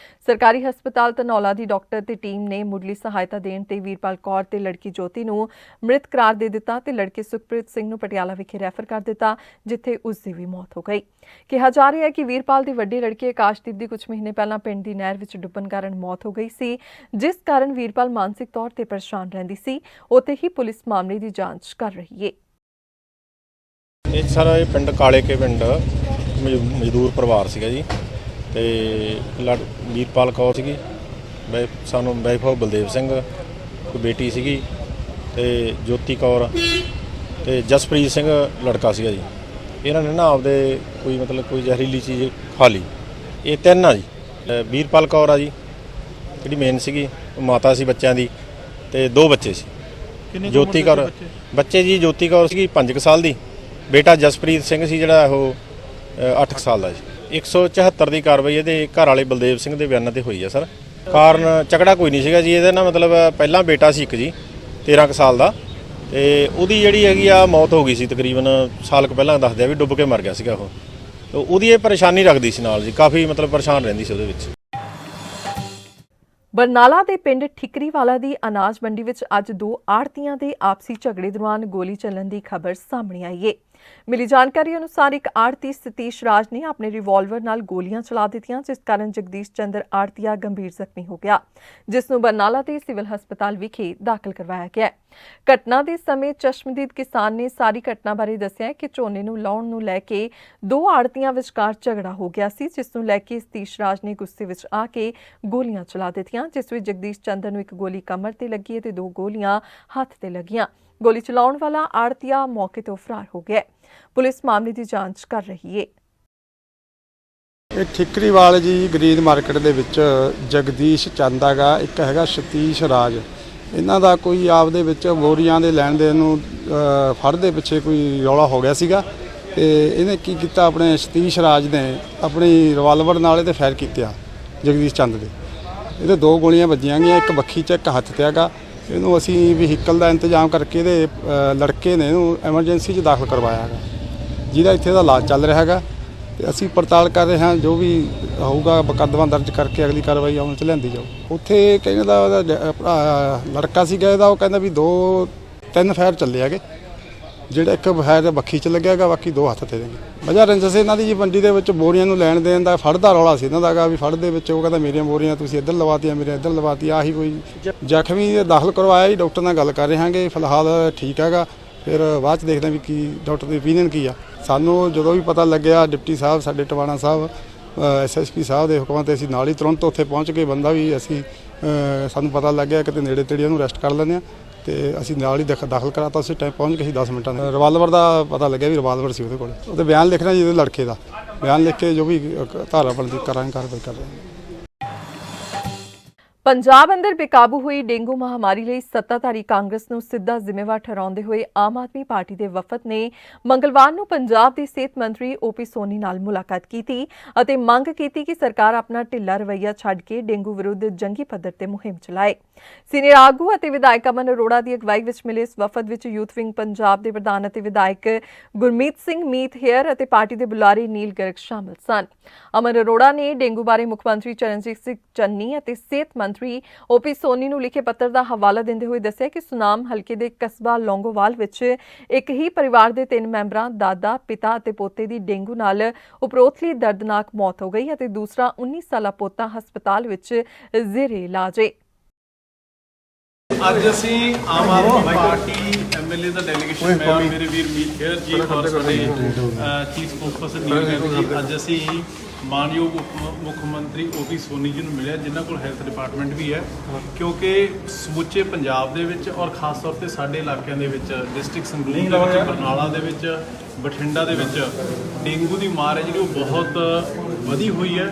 ਸਰਕਾਰੀ ਹਸਪਤਾਲ ਧਨੌਲਾ ਦੀ ਡਾਕਟਰ ਤੇ ਟੀਮ ਨੇ ਮੁੱਢਲੀ ਸਹਾਇਤਾ ਦੇਣ ਤੇ ਵੀਰਪਾਲ ਕੌਰ ਤੇ ਲੜਕੀ ਜੋਤੀ ਨੂੰ ਮ੍ਰਿਤ ਕਰਾਰ ਦੇ ਦਿੱਤਾ ਤੇ ਲੜਕੇ ਸੁਖਪ੍ਰੀਤ ਸਿੰਘ ਨੂੰ ਪਟਿਆਲਾ ਵਿਖੇ ਰੈਫਰ ਕਰ ਦਿੱਤਾ, ਜਿੱਥੇ ਉਸ ਦੀ ਵੀ ਮੌਤ ਹੋ ਗਈ। ਕਿਹਾ ਜਾ ਰਿਹਾ ਹੈ ਕਿ ਵੀਰਪਾਲ ਦੀ ਵੱਡੀ ਲੜਕੀ ਆਕਾਸ਼ਦੀਪ ਦੀ ਕੁਝ ਮਹੀਨੇ ਪਹਿਲਾਂ ਪਿੰਡ ਦੀ ਨਹਿਰ ਵਿੱਚ ਡੁੱਬਣ ਕਾਰਨ ਮੌਤ ਹੋ ਗਈ ਸੀ, ਜਿਸ ਕਾਰਨ ਵੀਰਪਾਲ ਮਾਨਸਿਕ ਤੌਰ ਤੇ ਪਰੇਸ਼ਾਨ ਰਹਿੰਦੀ ਸੀ। ਉੱਥੇ ਹੀ ਪੁਲਿਸ ਮਾਮਲੇ ਦੀ ਜਾਂਚ ਕਰ ਰਹੀ ਹੈ। ਇਹ ਸਾਰਾ ਇਹ ਪਿੰਡ ਕਾਲੇਕੇ ਪਿੰਡ ਮਜ਼ਦੂਰ ਪਰਿਵਾਰ ਸੀਗਾ ਜੀ ਤੇ ਵੀਰਪਾਲ ਕੌਰ ਸੀਗੀ, ਸਾਨੂੰ ਵਾਈਫ ਆਫ ਬਲਦੇਵ ਸਿੰਘ, ਕੋਈ ਬੇਟੀ ਸੀਗੀ ਤੇ ਜੋਤੀ ਕੌਰ ਤੇ ਜਸਪ੍ਰੀਤ ਸਿੰਘ ਲੜਕਾ ਸੀਗਾ ਜੀ। ਇਹਨਾਂ ਨੇ ਨਾ ਆਪਦੇ ਕੋਈ ਮਤਲਬ ਕੋਈ ਜ਼ਹਿਰੀਲੀ ਚੀਜ਼ ਖਾ ਲਈ। ਇਹ 3 ਆ ਜੀ। ਵੀਰਪਾਲ ਕੌਰ ਆ ਜੀ ਜਿਹੜੀ ਮੇਨ ਸੀਗੀ, ਮਾਤਾ ਸੀ ਬੱਚਿਆਂ ਦੀ ਤੇ 2 ਬੱਚੇ ਸੀ। ਜੋਤੀ ਕੌਰ ਬੱਚੇ ਜੀ, ਜੋਤੀ ਕੌਰ ਸੀਗੀ 5 ਸਾਲ ਦੀ, ਬੇਟਾ ਜਸਪ੍ਰੀਤ ਸਿੰਘ ਸੀ ਜਿਹੜਾ ਉਹ 8 ਸਾਲ ਦਾ ਜੀ। 174 ਦੀ ਕਾਰਵਾਈ ਇਹਦੇ ਘਰ ਵਾਲੇ ਬਲਦੇਵ ਸਿੰਘ ਦੇ ਬਿਆਨਾਂ ਤੇ ਹੋਈ ਆ ਸਰ। ਕਾਰਨ ਝਗੜਾ ਕੋਈ ਨਹੀਂ ਸੀਗਾ ਜੀ ਇਹਦੇ ਨਾਲ, ਮਤਲਬ ਪਹਿਲਾਂ ਬੇਟਾ ਸੀ ਇੱਕ ਜੀ 13 ਸਾਲ ਦਾ ਤੇ ਉਹਦੀ ਜਿਹੜੀ ਹੈਗੀ ਆ ਮੌਤ ਹੋ ਗਈ ਸੀ ਤਕਰੀਬਨ ਸਾਲ ਕੁ ਪਹਿਲਾਂ, ਦੱਸਦੇ ਆ ਵੀ ਡੁੱਬ ਕੇ ਮਰ ਗਿਆ ਸੀਗਾ ਉਹ। ਉਹਦੀ ਇਹ ਪਰੇਸ਼ਾਨੀ ਰੱਖਦੀ ਸੀ ਨਾਲ ਜੀ, ਕਾਫੀ ਮਤਲਬ ਪਰੇਸ਼ਾਨ ਰਹਿੰਦੀ ਸੀ ਉਹਦੇ ਵਿੱਚ। ਬਰਨਾਲਾ ਦੇ ਪਿੰਡ ਠਿਕਰੀਵਾਲਾ ਦੀ ਅਨਾਜ ਮੰਡੀ ਵਿੱਚ ਅੱਜ 2 ਆੜ੍ਹਤੀਆਂ ਦੇ ਆਪਸੀ ਝਗੜੇ ਦੌਰਾਨ ਗੋਲੀ ਚੱਲਣ ਦੀ ਖਬਰ ਸਾਹਮਣੇ ਆਈ ਹੈ। ਮਿਲੀ ਜਾਣਕਾਰੀ ਅਨੁਸਾਰ ਇੱਕ ਆੜ੍ਹਤੀ ਸਤੀਸ਼ ਰਾਜ ਨੇ ਆਪਣੇ ਰਿਵਾਲਵਰ ਨਾਲ ਗੋਲੀਆਂ ਚਲਾ ਦਿੱਤੀਆਂ, ਜਿਸ ਕਾਰਨ ਜਗਦੀਸ਼ ਚੰਦਰ ਆੜ੍ਹਤੀਆ ਗੰਭੀਰ ਜ਼ਖਮੀ ਹੋ ਗਿਆ, ਜਿਸ ਨੂੰ ਬਰਨਾਲਾ ਦੇ ਸਿਵਲ ਹਸਪਤਾਲ ਵਿਖੇ ਦਾਖਲ ਕਰਵਾਇਆ ਗਿਆ। ਘਟਨਾ ਦੇ ਸਮੇਂ ਚਸ਼ਮਦੀਦ ਕਿਸਾਨ ਨੇ ਸਾਰੀ ਘਟਨਾ ਬਾਰੇ ਦੱਸਿਆ ਕਿ ਝੋਨੇ ਨੂੰ ਲਾਉਣ ਨੂੰ ਲੈ ਕੇ 2 ਆੜ੍ਹਤੀਆਂ ਵਿਚਕਾਰ ਝਗੜਾ ਹੋ ਗਿਆ ਸੀ, ਜਿਸ ਨੂੰ ਲੈ ਕੇ ਸਤੀਸ਼ ਰਾਜ ਨੇ ਗੁੱਸੇ ਵਿੱਚ ਆ ਕੇ ਗੋਲੀਆਂ ਚਲਾ ਦਿੱਤੀਆਂ, ਜਿਸ ਵਿੱਚ ਜਗਦੀਸ਼ ਚੰਦਰ ਨੂੰ ਇੱਕ ਗੋਲੀ ਕਮਰ ਤੇ ਲੱਗੀ ਅਤੇ 2 ਗੋਲੀਆਂ ਹੱਥ ਤੇ ਲੱਗੀਆਂ। ਗੋਲੀ ਚਲਾਉਣ ਵਾਲਾ ਆੜ੍ਹਤੀਆ ਮੌਕੇ ਤੋਂ ਫਰਾਰ ਹੋ ਗਿਆ। ਪੁਲਿਸ ਮਾਮਲੇ ਦੀ ਜਾਂਚ ਕਰ ਰਹੀ ਹੈ। ਇਹ ਠਿਕਰੀਵਾਲ ਜੀ ਗਰੀਨ ਮਾਰਕੀਟ ਦੇ ਵਿੱਚ ਜਗਦੀਸ਼ ਚੰਦ ਹੈਗਾ, ਇੱਕ ਹੈਗਾ ਸਤੀਸ਼ ਰਾਜ। ਇਹਨਾਂ ਦਾ ਕੋਈ ਆਪਦੇ ਵਿੱਚ ਬੋਰੀਆਂ ਦੇ ਲੈਣ ਦੇਣ ਨੂੰ ਫੜ ਦੇ ਪਿੱਛੇ ਕੋਈ ਰੌਲਾ ਹੋ ਗਿਆ ਸੀਗਾ ਤੇ ਇਹਨੇ ਕੀ ਕੀਤਾ, ਆਪਣੇ ਸਤੀਸ਼ ਰਾਜ ਨੇ ਆਪਣੀ ਰਿਵਾਲਵਰ ਨਾਲ ਇਹਦੇ ਫਾਇਰ ਕੀਤੇ ਜਗਦੀਸ਼ ਚੰਦ ਦੇ। ਇਹਦੇ 2 ਗੋਲੀਆਂ ਵੱਜੀਆਂ ਗਈਆਂ, ਇੱਕ ਬੱਖੀ 'ਚ ਇੱਕ ਹੱਥ ਤੇ ਹੈਗਾ। ਇਹਨੂੰ ਅਸੀਂ ਵਹੀਕਲ ਦਾ ਇੰਤਜ਼ਾਮ ਕਰਕੇ ਇਹਦੇ ਲੜਕੇ ਨੇ ਇਹਨੂੰ ਐਮਰਜੈਂਸੀ 'ਚ ਦਾਖਲ ਕਰਵਾਇਆ ਹੈਗਾ, ਜਿਹਦਾ ਇੱਥੇ ਦਾ ਇਲਾਜ ਚੱਲ ਰਿਹਾ ਹੈਗਾ ਤੇ ਅਸੀਂ ਪੜਤਾਲ ਕਰ ਰਹੇ ਹਾਂ। ਜੋ ਵੀ ਹੋਊਗਾ ਮੁਕੱਦਮਾ ਦਰਜ ਕਰਕੇ ਅਗਲੀ ਕਾਰਵਾਈ ਅਮਲ 'ਚ ਲਿਆਂਦੀ ਜਾਊ। ਉੱਥੇ ਕਹਿੰਦਾ ਉਹਦਾ ਲੜਕਾ ਸੀਗਾ ਇਹਦਾ, ਉਹ ਕਹਿੰਦਾ ਵੀ 2-3 ਫਾਇਰ ਚੱਲੇ ਹੈਗੇ, ਜਿਹੜਾ ਇੱਕ ਫਾਇਰ ਬੱਖੀ 'ਚ ਲੱਗਿਆ ਹੈਗਾ, ਬਾਕੀ 2 ਹੱਥ ਤੇ ਦੇਗੇ। ਵਜ੍ਹਾ ਰੰਜਿਸ਼ ਇਹਨਾਂ ਦੀ ਜੀ ਮੰਡੀ ਦੇ ਵਿੱਚ ਬੋਰੀਆਂ ਨੂੰ ਲੈਣ ਦੇਣ ਦਾ ਫੜ ਦਾ ਰੌਲਾ ਸੀ ਇਹਨਾਂ ਦਾ ਹੈਗਾ ਵੀ ਫੜ ਦੇ ਵਿੱਚ ਉਹ ਕਹਿੰਦਾ ਮੇਰੀਆਂ ਬੋਰੀਆਂ ਤੁਸੀਂ ਇੱਧਰ ਲਵਾਤੀਆਂ, ਮੇਰੇ ਇੱਧਰ ਲਵਾਤੀਆਂ। ਆਹੀ ਕੋਈ ਜ਼ਖਮੀ ਦਾਖਲ ਕਰਵਾਇਆ ਜੀ, ਡਾਕਟਰ ਨਾਲ ਗੱਲ ਕਰ ਰਹੇ ਹਾਂਗੇ, ਫਿਲਹਾਲ ਠੀਕ ਹੈਗਾ। ਫਿਰ ਬਾਅਦ 'ਚ ਦੇਖਦੇ ਹਾਂ ਵੀ ਕੀ ਡਾਕਟਰ ਦੀ ਓਪੀਨੀਅਨ ਕੀ ਆ। ਸਾਨੂੰ ਜਦੋਂ ਵੀ ਪਤਾ ਲੱਗਿਆ ਡਿਪਟੀ ਸਾਹਿਬ, ਸਾਡੇ ਟਵਾਣਾ ਸਾਹਿਬ, SSP ਸਾਹਿਬ ਦੇ ਹੁਕਮਾਂ ਤੇ ਅਸੀਂ ਨਾਲ ਹੀ ਤੁਰੰਤ ਉੱਥੇ ਪਹੁੰਚ ਕੇ ਬੰਦਾ ਵੀ ਅਸੀਂ ਸਾਨੂੰ ਪਤਾ ਲੱਗਿਆ ਕਿਤੇ ਨੇੜੇ ਤੇੜੇ ਉਹਨੂੰ ਅਰੈਸਟ ਕਰ ਲੈਂਦੇ ਹਾਂ ਤੇ ਅਸੀਂ ਨਾਲ ਹੀ ਦਾਖਲ ਕਰਾਤਾ। ਉਸੇ ਟਾਈਮ ਪਹੁੰਚ ਕੇ ਅਸੀਂ 10 ਮਿੰਟਾਂ ਦੇ ਰਿਵਾਲਵਰ ਦਾ ਪਤਾ ਲੱਗਿਆ ਵੀ ਰਿਵਾਲਵਰ ਸੀ ਉਹਦੇ ਕੋਲ। ਉਹਦੇ ਬਿਆਨ ਲਿਖਣਾ ਜੀ, ਉਹਦੇ ਲੜਕੇ ਦਾ ਬਿਆਨ ਲਿਖ ਕੇ ਜੋ ਵੀ ਧਾਰਾ ਬਣਦੀ ਕਰਾਂਗੇ ਕਾਰਵਾਈ ਕਰ ਰਹੇ ਹਾਂ। ਪੰਜਾਬ ਅੰਦਰ ਬੇਕਾਬੂ ਹੋਈ ਡੇਂਗੂ ਮਹਾਮਾਰੀ ਲਈ ਸੱਤਾਧਾਰੀ ਕਾਂਗਰਸ ਨੂੰ ਸਿੱਧਾ ਜ਼ਿੰਮੇਵਾਰ ਠਹਿਰਾਉਂਦੇ ਹੋਏ ਆਮ ਆਦਮੀ ਪਾਰਟੀ ਦੇ ਵਫਦ ਨੇ ਮੰਗਲਵਾਰ ਨੂੰ ਪੰਜਾਬ ਦੇ ਸਿਹਤ ਮੰਤਰੀ ਓਪੀ ਸੋਨੀ ਨਾਲ ਮੁਲਾਕਾਤ ਕੀਤੀ ਅਤੇ ਮੰਗ ਕੀਤੀ ਕਿ ਸਰਕਾਰ ਆਪਣਾ ਢਿੱਲਾ ਰਵੱਈਆ ਛੱਡ ਕੇ ਡੇਂਗੂ ਵਿਰੁੱਧ ਜੰਗੀ ਪੱਧਰ ਤੇ ਮੁਹਿੰਮ ਚਲਾਏ। ਸੀਨੀਅਰ ਆਗੂ ਅਤੇ ਵਿਧਾਇਕ ਅਮਨ ਅਰੋੜਾ ਦੀ ਅਗਵਾਈ ਵਿੱਚ ਮਿਲੇ ਇਸ ਵਫਦ ਵਿੱਚ ਯੂਥ ਵਿੰਗ ਪੰਜਾਬ ਦੇ ਪ੍ਰਧਾਨ ਅਤੇ ਵਿਧਾਇਕ ਗੁਰਮੀਤ ਸਿੰਘ ਮੀਤ ਹੇਅਰ ਅਤੇ ਪਾਰਟੀ ਦੇ ਬੁਲਾਰੇ ਨੀਲ ਗਰਗ ਸ਼ਾਮਲ ਸਨ। ਅਮਨ ਅਰੋੜਾ ਨੇ ਡੇਂਗੂ ਬਾਰੇ ਮੁੱਖ ਮੰਤਰੀ ਚਰਨਜੀਤ ਸਿੰਘ ਚੰਨੀ ਅਤੇ ਸਿਹਤ ਮੰਤਰੀ ਓਪੀ ਸੋਨੀ ਨੂੰ ਲਿਖੇ ਪੱਤਰ ਦਾ ਹਵਾਲਾ ਦਿੰਦੇ ਹੋਏ ਦੱਸਿਆ ਕਿ ਸੁਨਾਮ ਹਲਕੇ ਦੇ ਕਸਬਾ ਲੌਂਗੋਵਾਲ ਵਿੱਚ ਇੱਕ ਹੀ ਪਰਿਵਾਰ ਦੇ 3 ਮੈਂਬਰਾਂ ਦਾਦਾ, ਪਿਤਾ ਅਤੇ ਪੋਤੇ ਦੀ ਡੇਂਗੂ ਨਾਲ ਉਪਰੋਕਤੀ ਦਰਦਨਾਕ ਮੌਤ ਹੋ ਗਈ ਅਤੇ ਦੂਸਰਾ 19 ਸਾਲਾ ਪੋਤਾ ਹਸਪਤਾਲ ਵਿੱਚ ਜ਼ੇਰੇ ਇਲਾਜ ਹੈ। ਅੱਜ ਅਸੀਂ ਆਮ ਆਦਮੀ ਪਾਰਟੀ ਐਮਐਲਏ ਦਾ ਡੈਲੀਗੇਸ਼ਨ ਮੈਂ ਮੇਰੇ ਵੀਰ ਮੀਤ ਹੇਅਰ ਜੀ ਔਰ ਸਾਡੇ ਚੀਫ ਸਪੋਕਸਪਰਸਨ ਨੀਲ ਗਰਗ ਜੀ ਅੱਜ ਅਸੀਂ ਮਾਨਯੋਗ ਮੁੱਖ ਮੰਤਰੀ ਓਪੀ ਸੋਨੀ ਜੀ ਨੂੰ ਮਿਲਿਆ ਜਿਨ੍ਹਾਂ ਕੋਲ ਹੈਲਥ ਡਿਪਾਰਟਮੈਂਟ ਵੀ ਹੈ ਕਿਉਂਕਿ ਸਮੁੱਚੇ ਪੰਜਾਬ ਦੇ ਵਿੱਚ ਔਰ ਖਾਸ ਤੌਰ ਤੇ ਸਾਡੇ ਇਲਾਕਿਆਂ ਦੇ ਵਿੱਚ ਡਿਸਟ੍ਰਿਕਟ ਸੰਗਰੂਰ ਦੇ ਵਿੱਚ ਬਰਨਾਲਾ ਦੇ ਵਿੱਚ ਬਠਿੰਡਾ ਦੇ ਵਿੱਚ ਡੇਂਗੂ ਦੀ ਮਾਰ ਹੈ ਜਿਹੜੀ ਉਹ ਬਹੁਤ ਵਧੀ ਹੋਈ ਹੈ।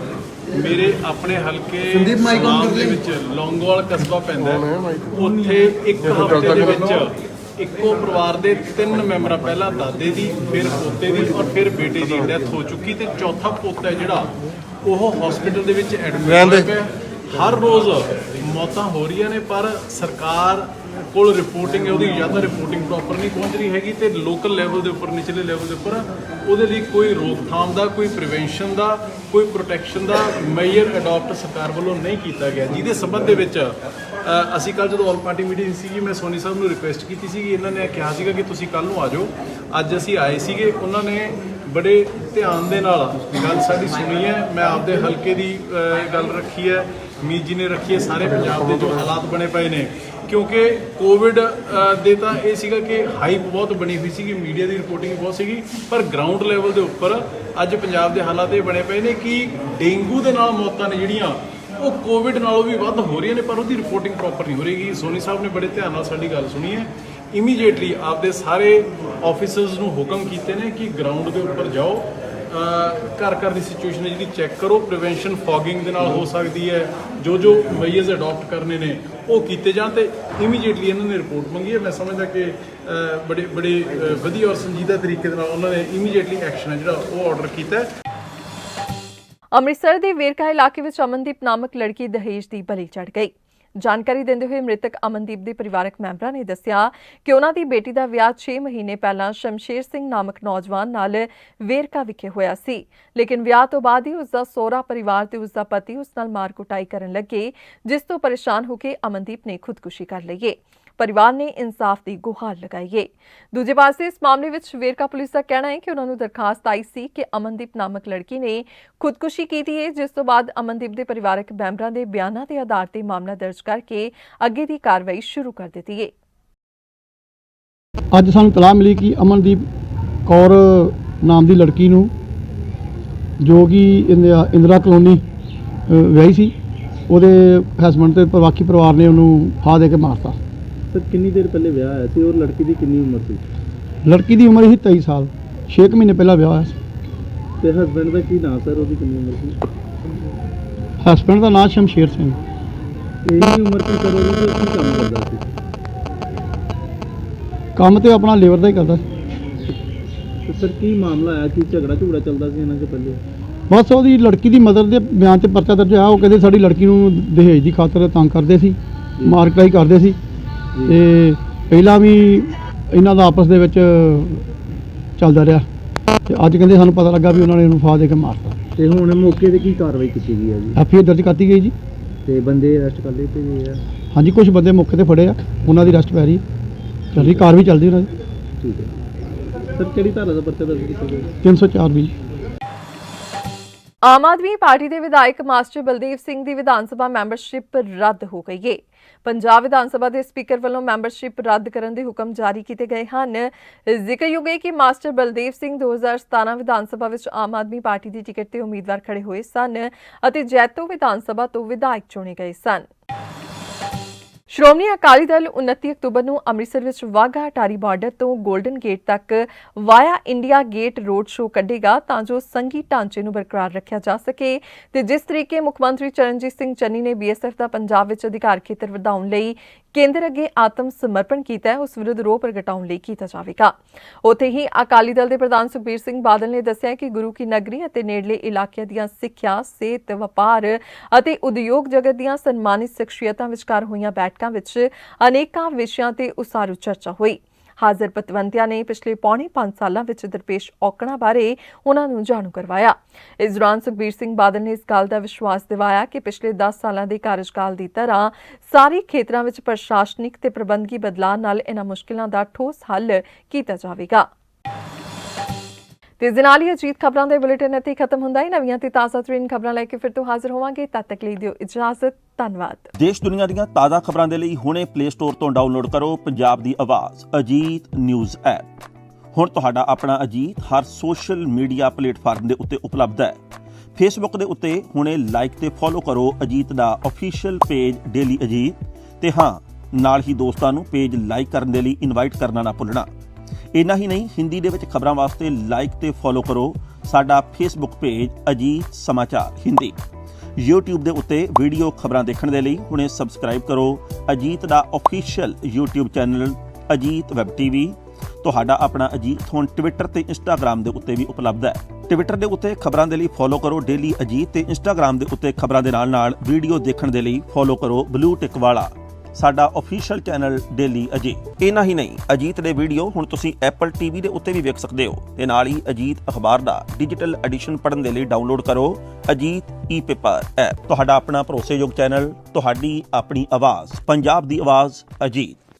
ਮੇਰੇ ਆਪਣੇ ਹਲਕੇ ਸੁਨਾਮ ਦੇ ਵਿੱਚ ਲੌਂਗੋਵਾਲ ਕਸਬਾ ਪੈਂਦਾ ਉੱਥੇ ਇੱਕ ਹਫ਼ਤੇ ਦੇ ਵਿੱਚ ਇੱਕੋ ਪਰਿਵਾਰ ਦੇ 3 ਮੈਂਬਰਾਂ ਪਹਿਲਾਂ ਦਾਦੇ ਦੀ ਫਿਰ ਪੋਤੇ ਦੀ ਔਰ ਫਿਰ ਬੇਟੇ ਦੀ ਡੈਥ ਹੋ ਚੁੱਕੀ ਤੇ ਚੌਥਾ ਪੋਤਾ ਹੈ ਜਿਹੜਾ ਉਹ ਹਸਪੀਟਲ ਦੇ ਵਿੱਚ ਐਡਮਿਟ ਹੋਇਆ ਪਿਆ। ਹਰ ਰੋਜ਼ ਮੌਤਾਂ ਹੋ ਰਹੀਆਂ ਨੇ ਪਰ ਸਰਕਾਰ ਕੋਲ ਰਿਪੋਰਟਿੰਗ ਹੈ ਉਹਦੀ ਜਾਂ ਤਾਂ ਰਿਪੋਰਟਿੰਗ ਪ੍ਰੋਪਰ ਨਹੀਂ ਪਹੁੰਚ ਰਹੀ ਹੈਗੀ ਤੇ ਲੋਕਲ ਲੈਵਲ ਦੇ ਉੱਪਰ ਨਿਚਲੇ ਲੈਵਲ ਦੇ ਉੱਪਰ ਉਹਦੇ ਲਈ ਕੋਈ ਰੋਕਥਾਮ ਦਾ ਕੋਈ ਪ੍ਰੀਵੈਂਸ਼ਨ ਦਾ ਕੋਈ ਪ੍ਰੋਟੈਕਸ਼ਨ ਦਾ ਮੇਜਰ ਅਡਾਪਟ ਸਰਕਾਰ ਵੱਲੋਂ ਨਹੀਂ ਕੀਤਾ ਗਿਆ ਜਿਹਦੇ ਸੰਬੰਧ ਦੇ ਵਿੱਚ ਅਸੀਂ ਕੱਲ ਜਦੋਂ ਆਲ ਪਾਰਟੀ ਮੀਟਿੰਗ ਸੀਗੀ ਮੈਂ ਸੋਨੀ ਸਾਹਿਬ ਨੂੰ ਰਿਕੁਐਸਟ ਕੀਤੀ ਸੀਗੀ ਇਹਨਾਂ ਨੇ ਕਿਹਾ ਸੀਗਾ ਕਿ ਤੁਸੀਂ ਕੱਲ ਨੂੰ ਆ ਜਾਓ। ਅੱਜ ਅਸੀਂ ਆਏ ਸੀਗੇ ਉਹਨਾਂ ਨੇ ਬੜੇ ਧਿਆਨ ਦੇ ਨਾਲ ਗੱਲ ਸਾਡੀ ਸੁਣੀ ਹੈ। ਮੈਂ ਆਪਦੇ ਹਲਕੇ ਦੀ ਗੱਲ ਰੱਖੀ ਹੈ, ਮੀਤ ਜੀ ਨੇ ਰੱਖੀ ਹੈ, ਸਾਰੇ ਪੰਜਾਬ ਦੇ ਜੋ ਹਾਲਾਤ ਬਣੇ ਪਏ ਨੇ ਕਿਉਂਕਿ ਕੋਵਿਡ ਦੇ ਤਾਂ ਇਹ ਸੀਗਾ ਕਿ ਹਾਈਪ ਬਹੁਤ ਬਣੀ ਹੋਈ ਸੀਗੀ, ਮੀਡੀਆ ਦੀ ਰਿਪੋਰਟਿੰਗ ਬਹੁਤ ਸੀਗੀ ਪਰ ਗਰਾਊਂਡ ਲੈਵਲ ਦੇ ਉੱਪਰ ਅੱਜ ਪੰਜਾਬ ਦੇ ਹਾਲਾਤ ਇਹ ਬਣੇ ਪਏ ਨੇ ਕਿ ਡੇਂਗੂ ਦੇ ਨਾਲ ਮੌਤਾਂ ਨੇ ਜਿਹੜੀਆਂ ਉਹ ਕੋਵਿਡ ਨਾਲੋਂ ਵੀ ਵੱਧ ਹੋ ਰਹੀਆਂ ਨੇ ਪਰ ਉਹਦੀ ਰਿਪੋਰਟਿੰਗ ਪ੍ਰੋਪਰ ਨਹੀਂ ਹੋ ਰਹੀ। ਸੋਨੀ ਸਾਹਿਬ ਨੇ ਬੜੇ ਧਿਆਨ ਨਾਲ ਸਾਡੀ ਗੱਲ ਸੁਣੀ ਹੈ। ਇਮੀਡੀਏਟਲੀ ਆਪਦੇ ਸਾਰੇ ਆਫਿਸਰਸ ਨੂੰ ਹੁਕਮ ਕੀਤੇ ਨੇ ਕਿ ਗਰਾਊਂਡ ਦੇ ਉੱਪਰ ਜਾਓ, ਘਰ ਘਰ ਦੀ ਸਿਚੁਏਸ਼ਨ ਹੈ ਜਿਹੜੀ ਚੈੱਕ ਕਰੋ, ਪ੍ਰੀਵੈਂਸ਼ਨ ਫੌਗਿੰਗ ਦੇ ਨਾਲ ਹੋ ਸਕਦੀ ਹੈ, ਜੋ ਮੇਜਰਸ ਅਡਾਪਟ ਕਰਨੇ ਨੇ ਉਹ ਕੀਤੇ ਜਾਣ ਤੇ ਇਮੀਡੀਏਟਲੀ ਇਹਨਾਂ ਨੇ ਰਿਪੋਰਟ ਮੰਗੀ ਹੈ। ਮੈਂ ਸਮਝਦਾ ਕਿ ਬੜੇ ਵਧੀਆ ਔਰ ਸੰਜੀਦਾ ਤਰੀਕੇ ਦੇ ਨਾਲ ਉਹਨਾਂ ਨੇ ਇਮੀਡੀਏਟਲੀ ਐਕਸ਼ਨ ਹੈ ਜਿਹੜਾ ਉਹ ਆਰਡਰ ਕੀਤਾ ਹੈ। ਅੰਮ੍ਰਿਤਸਰ ਦੇ ਵੇਰਕਾ ਇਲਾਕੇ ਵਿੱਚ ਅਮਨਦੀਪ ਨਾਮਕ ਲੜਕੀ ਦਹੇਜ ਦੀ ਬਲੀ ਚੜ੍ਹ ਗਈ। ਜਾਣਕਾਰੀ ਦਿੰਦੇ ਹੋਏ ਮ੍ਰਿਤਕ ਅਮਨਦੀਪ ਦੇ ਪਰਿਵਾਰਕ ਮੈਂਬਰਾਂ ਨੇ ਦੱਸਿਆ ਕਿ ਉਹਨਾਂ ਦੀ ਬੇਟੀ ਦਾ ਵਿਆਹ 6 ਮਹੀਨੇ ਪਹਿਲਾਂ ਸ਼ਮਸ਼ੇਰ ਸਿੰਘ ਨਾਮਕ ਨੌਜਵਾਨ ਨਾਲ ਵੇਰਕਾ ਵਿਖੇ ਹੋਇਆ ਸੀ ਲੇਕਿਨ ਵਿਆਹ ਤੋਂ ਬਾਅਦ ਹੀ ਉਸ ਦਾ ਸਹੁਰਾ ਪਰਿਵਾਰ ਤੇ ਉਸ ਦਾ ਪਤੀ ਉਸ ਨਾਲ ਮਾਰ ਕੁਟਾਈ ਕਰਨ ਲੱਗੇ ਜਿਸ ਤੋਂ ਪਰੇਸ਼ਾਨ ਹੋ ਕੇ ਅਮਨਦੀਪ ਨੇ ਖੁਦਕੁਸ਼ੀ ਕਰ ਲਈ। परिवार ने इंसाफ की गुहार लगाई है। दूजे पासे इस मामले में वेरका पुलिस का कहना है कि उन्होंने दरखास्त आई सी कि अमनदीप नामक लड़की ने खुदकुशी की थी जिस तो बाद अमनदीप के परिवारक मैंबरों के बयानों के आधार पर मामला दर्ज करके अगे की कार्रवाई शुरू कर दी है। ਅੱਜ ਸਾਨੂੰ ਤਲਾਹ ਮਿਲੀ ਕਿ ਅਮਨਦੀਪ ਕੌਰ ਨਾਮ ਦੀ ਲੜਕੀ ਨੂੰ ਜੋ ਕਿ ਇੰਦਰਾ ਕਲੋਨੀ ਵਿਆਹੀ ਸੀ ਉਹਦੇ ਹਸਬੰਡ ਤੇ ਬਾਕੀ ਪਰਿਵਾਰ ਨੇ ਉਹਨੂੰ ਫਾਹ ਦੇ ਕੇ ਮਾਰਤਾ। ਸਰ ਕਿੰਨੀ ਦੇਰ ਪਹਿਲੇ ਵਿਆਹ ਹੋਇਆ ਸੀ ਔਰ ਲੜਕੀ ਦੀ ਕਿੰਨੀ ਉਮਰ ਸੀ? ਲੜਕੀ ਦੀ ਉਮਰ ਸੀ 23 ਸਾਲ, 6 ਮਹੀਨੇ ਪਹਿਲਾਂ ਵਿਆਹ ਹੋਇਆ ਸੀ। ਤੇ ਹਸਬੰਡ ਦਾ ਕੀ ਨਾਮ ਸਰ, ਉਹਦੀ ਕਿੰਨੀ ਉਮਰ ਸੀ? ਹਸਬੰਡ ਦਾ ਨਾਮ ਸ਼ਮਸ਼ੇਰ ਸਿੰਘ। ਇਹੀ ਉਮਰ ਦੀ ਸਰ ਉਹਦੀ ਕੀ ਕੰਮ ਕਰਦਾ ਸੀ? ਕੰਮ ਤੇ ਆਪਣਾ ਲੇਬਰ ਦਾ ਹੀ ਕਰਦਾ ਸੀ। ਤੇ ਸਰ ਕੀ ਮਾਮਲਾ ਆਇਆ, ਕੀ ਝਗੜਾ ਚੱਲਦਾ ਸੀ ਇਹਨਾਂ ਦੇ ਪਹਿਲੇ? ਬਸ ਉਹਦੀ ਲੜਕੀ ਦੀ ਮਦਰ ਦੇ ਬਿਆਨ ਤੇ ਪਰਚਾ ਦਰਜ ਹੋਇਆ। ਉਹ ਕਹਿੰਦੇ ਸਾਡੀ ਲੜਕੀ ਨੂੰ ਦਹੇਜ ਦੀ ਖਾਤਰ ਤੰਗ ਕਰਦੇ ਸੀ, ਮਾਰ ਕੁਟਾਈ ਕਰਦੇ ਸੀ ਤੇ ਪਹਿਲਾਂ ਵੀ ਇਹਨਾਂ ਦਾ ਆਪਸ ਦੇ ਵਿੱਚ ਚੱਲਦਾ ਰਿਹਾ ਤੇ ਅੱਜ ਕਹਿੰਦੇ ਸਾਨੂੰ ਪਤਾ ਲੱਗਾ ਵੀ ਉਹਨਾਂ ਨੇ ਉਹਨੂੰ ਫਾਹ ਦੇ ਕੇ ਮਾਰਤਾ। ਤੇ ਹੁਣ ਮੌਕੇ ਤੇ ਕੀ ਕਾਰਵਾਈ ਕੀਤੀ ਗਈ ਹੈ ਜੀ? ਐਫਆਈਆਰ ਦਰਜ ਕਰਤੀ ਗਈ ਜੀ ਤੇ ਬੰਦੇ ਅਰੈਸਟ ਕਰ ਲਏ ਤੇ ਗਏ ਆ? ਹਾਂਜੀ, ਕੁਝ ਬੰਦੇ ਮੌਕੇ ਤੇ ਫੜੇ ਆ, ਉਹਨਾਂ ਦੀ ਅਰੈਸਟ ਪੈ ਰਹੀ ਚੱਲ ਰਹੀ, ਕਾਰਵਾਈ ਚੱਲਦੀ ਉਹਨਾਂ ਦੀ। ਠੀਕ ਹੈ ਸਰ, ਕਿਹੜੀ ਧਾਰਾ ਦਾ ਪਰਚਾ ਦਰਜ ਕੀਤਾ ਗਿਆ? 304 ਵੀ। आम आदमी पार्टी के विधायक मास्टर बलदेव सिंह की विधानसभा मैंबरशिप रद्द हो गई है। पंजाब विधानसभा के स्पीकर वालों मैंबरशिप रद्द करने के हुक्म जारी किए गए हैं। जिक्रयोग है कि मास्टर बलदेव सिंह 2017 विधानसभा में आम आदमी पार्टी की टिकट से उम्मीदवार खड़े हुए सन और जैतो विधानसभा तो विधायक चुने गए सन। ਸ਼੍ਰੋਮਣੀ ਅਕਾਲੀ ਦਲ 29 ਅਕਤੂਬਰ ਨੂੰ ਅੰਮ੍ਰਿਤਸਰ ਵਿੱਚ ਵਾਹਗਾ ਅਟਾਰੀ ਬਾਰਡਰ ਤੋਂ ਗੋਲਡਨ ਗੇਟ ਤੱਕ via India Gate road show ਕੱਢੇਗਾ ਤਾਂ ਜੋ ਸੰਘੀ ਢਾਂਚੇ ਨੂੰ ਬਰਕਰਾਰ ਰੱਖਿਆ ਜਾ ਸਕੇ ਤੇ ਜਿਸ ਤਰੀਕੇ ਮੁੱਖ ਮੰਤਰੀ ਚਰਨਜੀਤ ਸਿੰਘ ਚੰਨੀ ਨੇ BSF ਦਾ ਪੰਜਾਬ ਵਿੱਚ ਅਧਿਕਾਰ ਖੇਤਰ ਵਧਾਉਣ ਲਈ ਕੇਂਦਰ ਅੱਗੇ ਆਤਮ ਸਮਰਪਣ ਕੀਤਾ ਹੈ ਉਸ ਵਿਰੁੱਧ ਰੋਹ ਪ੍ਰਗਟਾਉਣ ਲਈ ਕੀਤਾ ਜਾਵੇਗਾ। ਉੱਥੇ ਹੀ ਅਕਾਲੀ ਦਲ ਦੇ ਪ੍ਰਧਾਨ ਸੁਖਬੀਰ ਸਿੰਘ ਬਾਦਲ ਨੇ ਦੱਸਿਆ ਕਿ ਗੁਰੂ ਕੀ ਨਗਰੀ ਅਤੇ ਨੇੜਲੇ ਇਲਾਕਿਆਂ ਦੀਆਂ ਸਿੱਖਿਆ, ਸਿਹਤ, ਵਪਾਰ ਅਤੇ ਉਦਯੋਗ ਜਗਤ ਦੀਆਂ ਸਨਮਾਨਿਤ ਸ਼ਖਸੀਅਤਾਂ ਵਿਚਕਾਰ ਹੋਈਆਂ ਬੈਠਕਾਂ ਵਿੱਚ ਅਨੇਕਾਂ ਵਿਸ਼ਿਆਂ ਤੇ ਉਸਾਰੂ ਚਰਚਾ ਹੋਈ। ਹਾਜ਼ਰ ਪਤਵੰਤਿਆਂ ਨੇ ਪਿਛਲੇ ਪੌਣੇ 5 ਸਾਲਾਂ ਵਿੱਚ ਦਰਪੇਸ਼ ਔਕੜਾਂ ਬਾਰੇ ਉਹਨਾਂ ਨੂੰ ਜਾਣੂ ਕਰਵਾਇਆ। ਇਸ ਦੌਰਾਨ ਸੁਖਬੀਰ ਸਿੰਘ ਬਾਦਲ ਨੇ ਇਸ ਗੱਲ ਦਾ ਵਿਸ਼ਵਾਸ ਦਿਵਾਇਆ ਕਿ ਪਿਛਲੇ 10 ਸਾਲਾਂ ਦੇ ਕਾਰਜਕਾਲ ਦੀ ਤਰ੍ਹਾਂ ਸਾਰੇ ਖੇਤਰਾਂ ਵਿੱਚ ਪ੍ਰਸ਼ਾਸਨਿਕ ਤੇ ਪ੍ਰਬੰਧਕੀ ਬਦਲਾਅ ਨਾਲ ਇਹਨਾਂ ਮੁਸ਼ਕਿਲਾਂ ਦਾ ਠੋਸ ਹੱਲ ਕੀਤਾ ਜਾਵੇਗਾ। ਤੇ ਇਸ ਦੇ ਨਾਲ ਹੀ ਅਜੀਤ ਖਬਰਾਂ ਦੇ ਬੁਲੇਟਿਨ ਇੱਥੇ ਖਤਮ ਹੁੰਦਾ ਹੈ। ਨਵੀਆਂ ਤੇ ਤਾਜ਼ਾ ਤਰੀਨ ਖਬਰਾਂ ਲੈ ਕੇ ਫਿਰ ਤੋਂ ਹਾਜ਼ਰ ਹੋਵਾਂਗੇ। ਤਦ ਤੱਕ ਲਈ ਦਿਓ ਇਜਾਜ਼ਤ। ਧੰਨਵਾਦ। ਦੇਸ਼ ਦੁਨੀਆ ਦੀਆਂ ਤਾਜ਼ਾ ਖਬਰਾਂ ਦੇ ਲਈ ਹੁਣੇ ਪਲੇ ਸਟੋਰ ਤੋਂ ਡਾਊਨਲੋਡ ਕਰੋ ਪੰਜਾਬ ਦੀ ਆਵਾਜ਼ ਅਜੀਤ ਨਿਊਜ਼ ਐਪ। ਹੁਣ ਤੁਹਾਡਾ ਆਪਣਾ ਅਜੀਤ ਹਰ ਸੋਸ਼ਲ ਮੀਡੀਆ ਪਲੇਟਫਾਰਮ ਦੇ ਉੱਤੇ ਉਪਲਬਧ ਹੈ। ਫੇਸਬੁੱਕ ਦੇ ਉੱਤੇ ਹੁਣੇ ਲਾਈਕ ਤੇ ਫੋਲੋ ਕਰੋ ਅਜੀਤ ਦਾ ਅਫੀਸ਼ੀਅਲ ਪੇਜ ਡੇਲੀ ਅਜੀਤ ਤੇ ਹਾਂ ਨਾਲ ਹੀ ਦੋਸਤਾਂ ਨੂੰ ਪੇਜ ਲਾਈਕ ਕਰਨ ਦੇ ਲਈ ਇਨਵਾਈਟ ਕਰਨਾ ਨਾ ਭੁੱਲਣਾ। ਇੰਨਾ ਹੀ ਨਹੀਂ, ਹਿੰਦੀ ਦੇ ਵਿੱਚ ਖਬਰਾਂ ਵਾਸਤੇ ਲਾਈਕ ਤੇ ਫੋਲੋ ਕਰੋ ਸਾਡਾ ਫੇਸਬੁੱਕ ਪੇਜ ਅਜੀਤ ਸਮਾਚਾਰ ਹਿੰਦੀ। YouTube ਦੇ ਉੱਤੇ ਵੀਡੀਓ ਖਬਰਾਂ ਦੇਖਣ ਦੇ ਲਈ ਹੁਣੇ ਸਬਸਕ੍ਰਾਈਬ ਕਰੋ ਅਜੀਤ ਦਾ official YouTube channel Ajit web TV। ਤੁਹਾਡਾ ਆਪਣਾ ਅਜੀਤ ਹੁਣ ਟਵਿੱਟਰ ਤੇ ਇੰਸਟਾਗ੍ਰਾਮ ਦੇ ਉੱਤੇ ਵੀ ਉਪਲਬਧ ਹੈ। ਟਵਿੱਟਰ ਦੇ ਉੱਤੇ ਖਬਰਾਂ ਦੇ ਲਈ ਫੋਲੋ ਕਰੋ ਡੇਲੀ ਅਜੀਤ ਤੇ ਇੰਸਟਾਗ੍ਰਾਮ ਦੇ ਉੱਤੇ ਖਬਰਾਂ ਦੇ ਨਾਲ ਵੀਡੀਓ ਦੇਖਣ ਦੇ ਲਈ ਫੋਲੋ ਕਰੋ ਬਲੂ ਟਿਕ ਵਾਲਾ ਸਾਡਾ ਅਫੀਸ਼ੀਅਲ ਚੈਨਲ ਡੇਲੀ ਅਜੀਤ। ਇੰਨਾ ਹੀ ਨਹੀਂ, ਅਜੀਤ ਦੇ ਵੀਡੀਓ ਹੁਣ ਤੁਸੀਂ Apple TV ਦੇ ਉੱਤੇ ਵੀ ਵੇਖ ਸਕਦੇ ਹੋ ਤੇ ਨਾਲ ਹੀ ਅਜੀਤ ਅਖਬਾਰ ਦਾ ਡਿਜੀਟਲ ਐਡੀਸ਼ਨ ਪੜ੍ਹਨ ਦੇ ਲਈ ਡਾਊਨਲੋਡ ਕਰੋ ਅਜੀਤ ਈ-ਪੇਪਰ ਐਪ। ਤੁਹਾਡਾ ਆਪਣਾ ਭਰੋਸੇਯੋਗ ਚੈਨਲ, ਤੁਹਾਡੀ ਆਪਣੀ ਆਵਾਜ਼, ਪੰਜਾਬ ਦੀ ਆਵਾਜ਼ ਅਜੀਤ।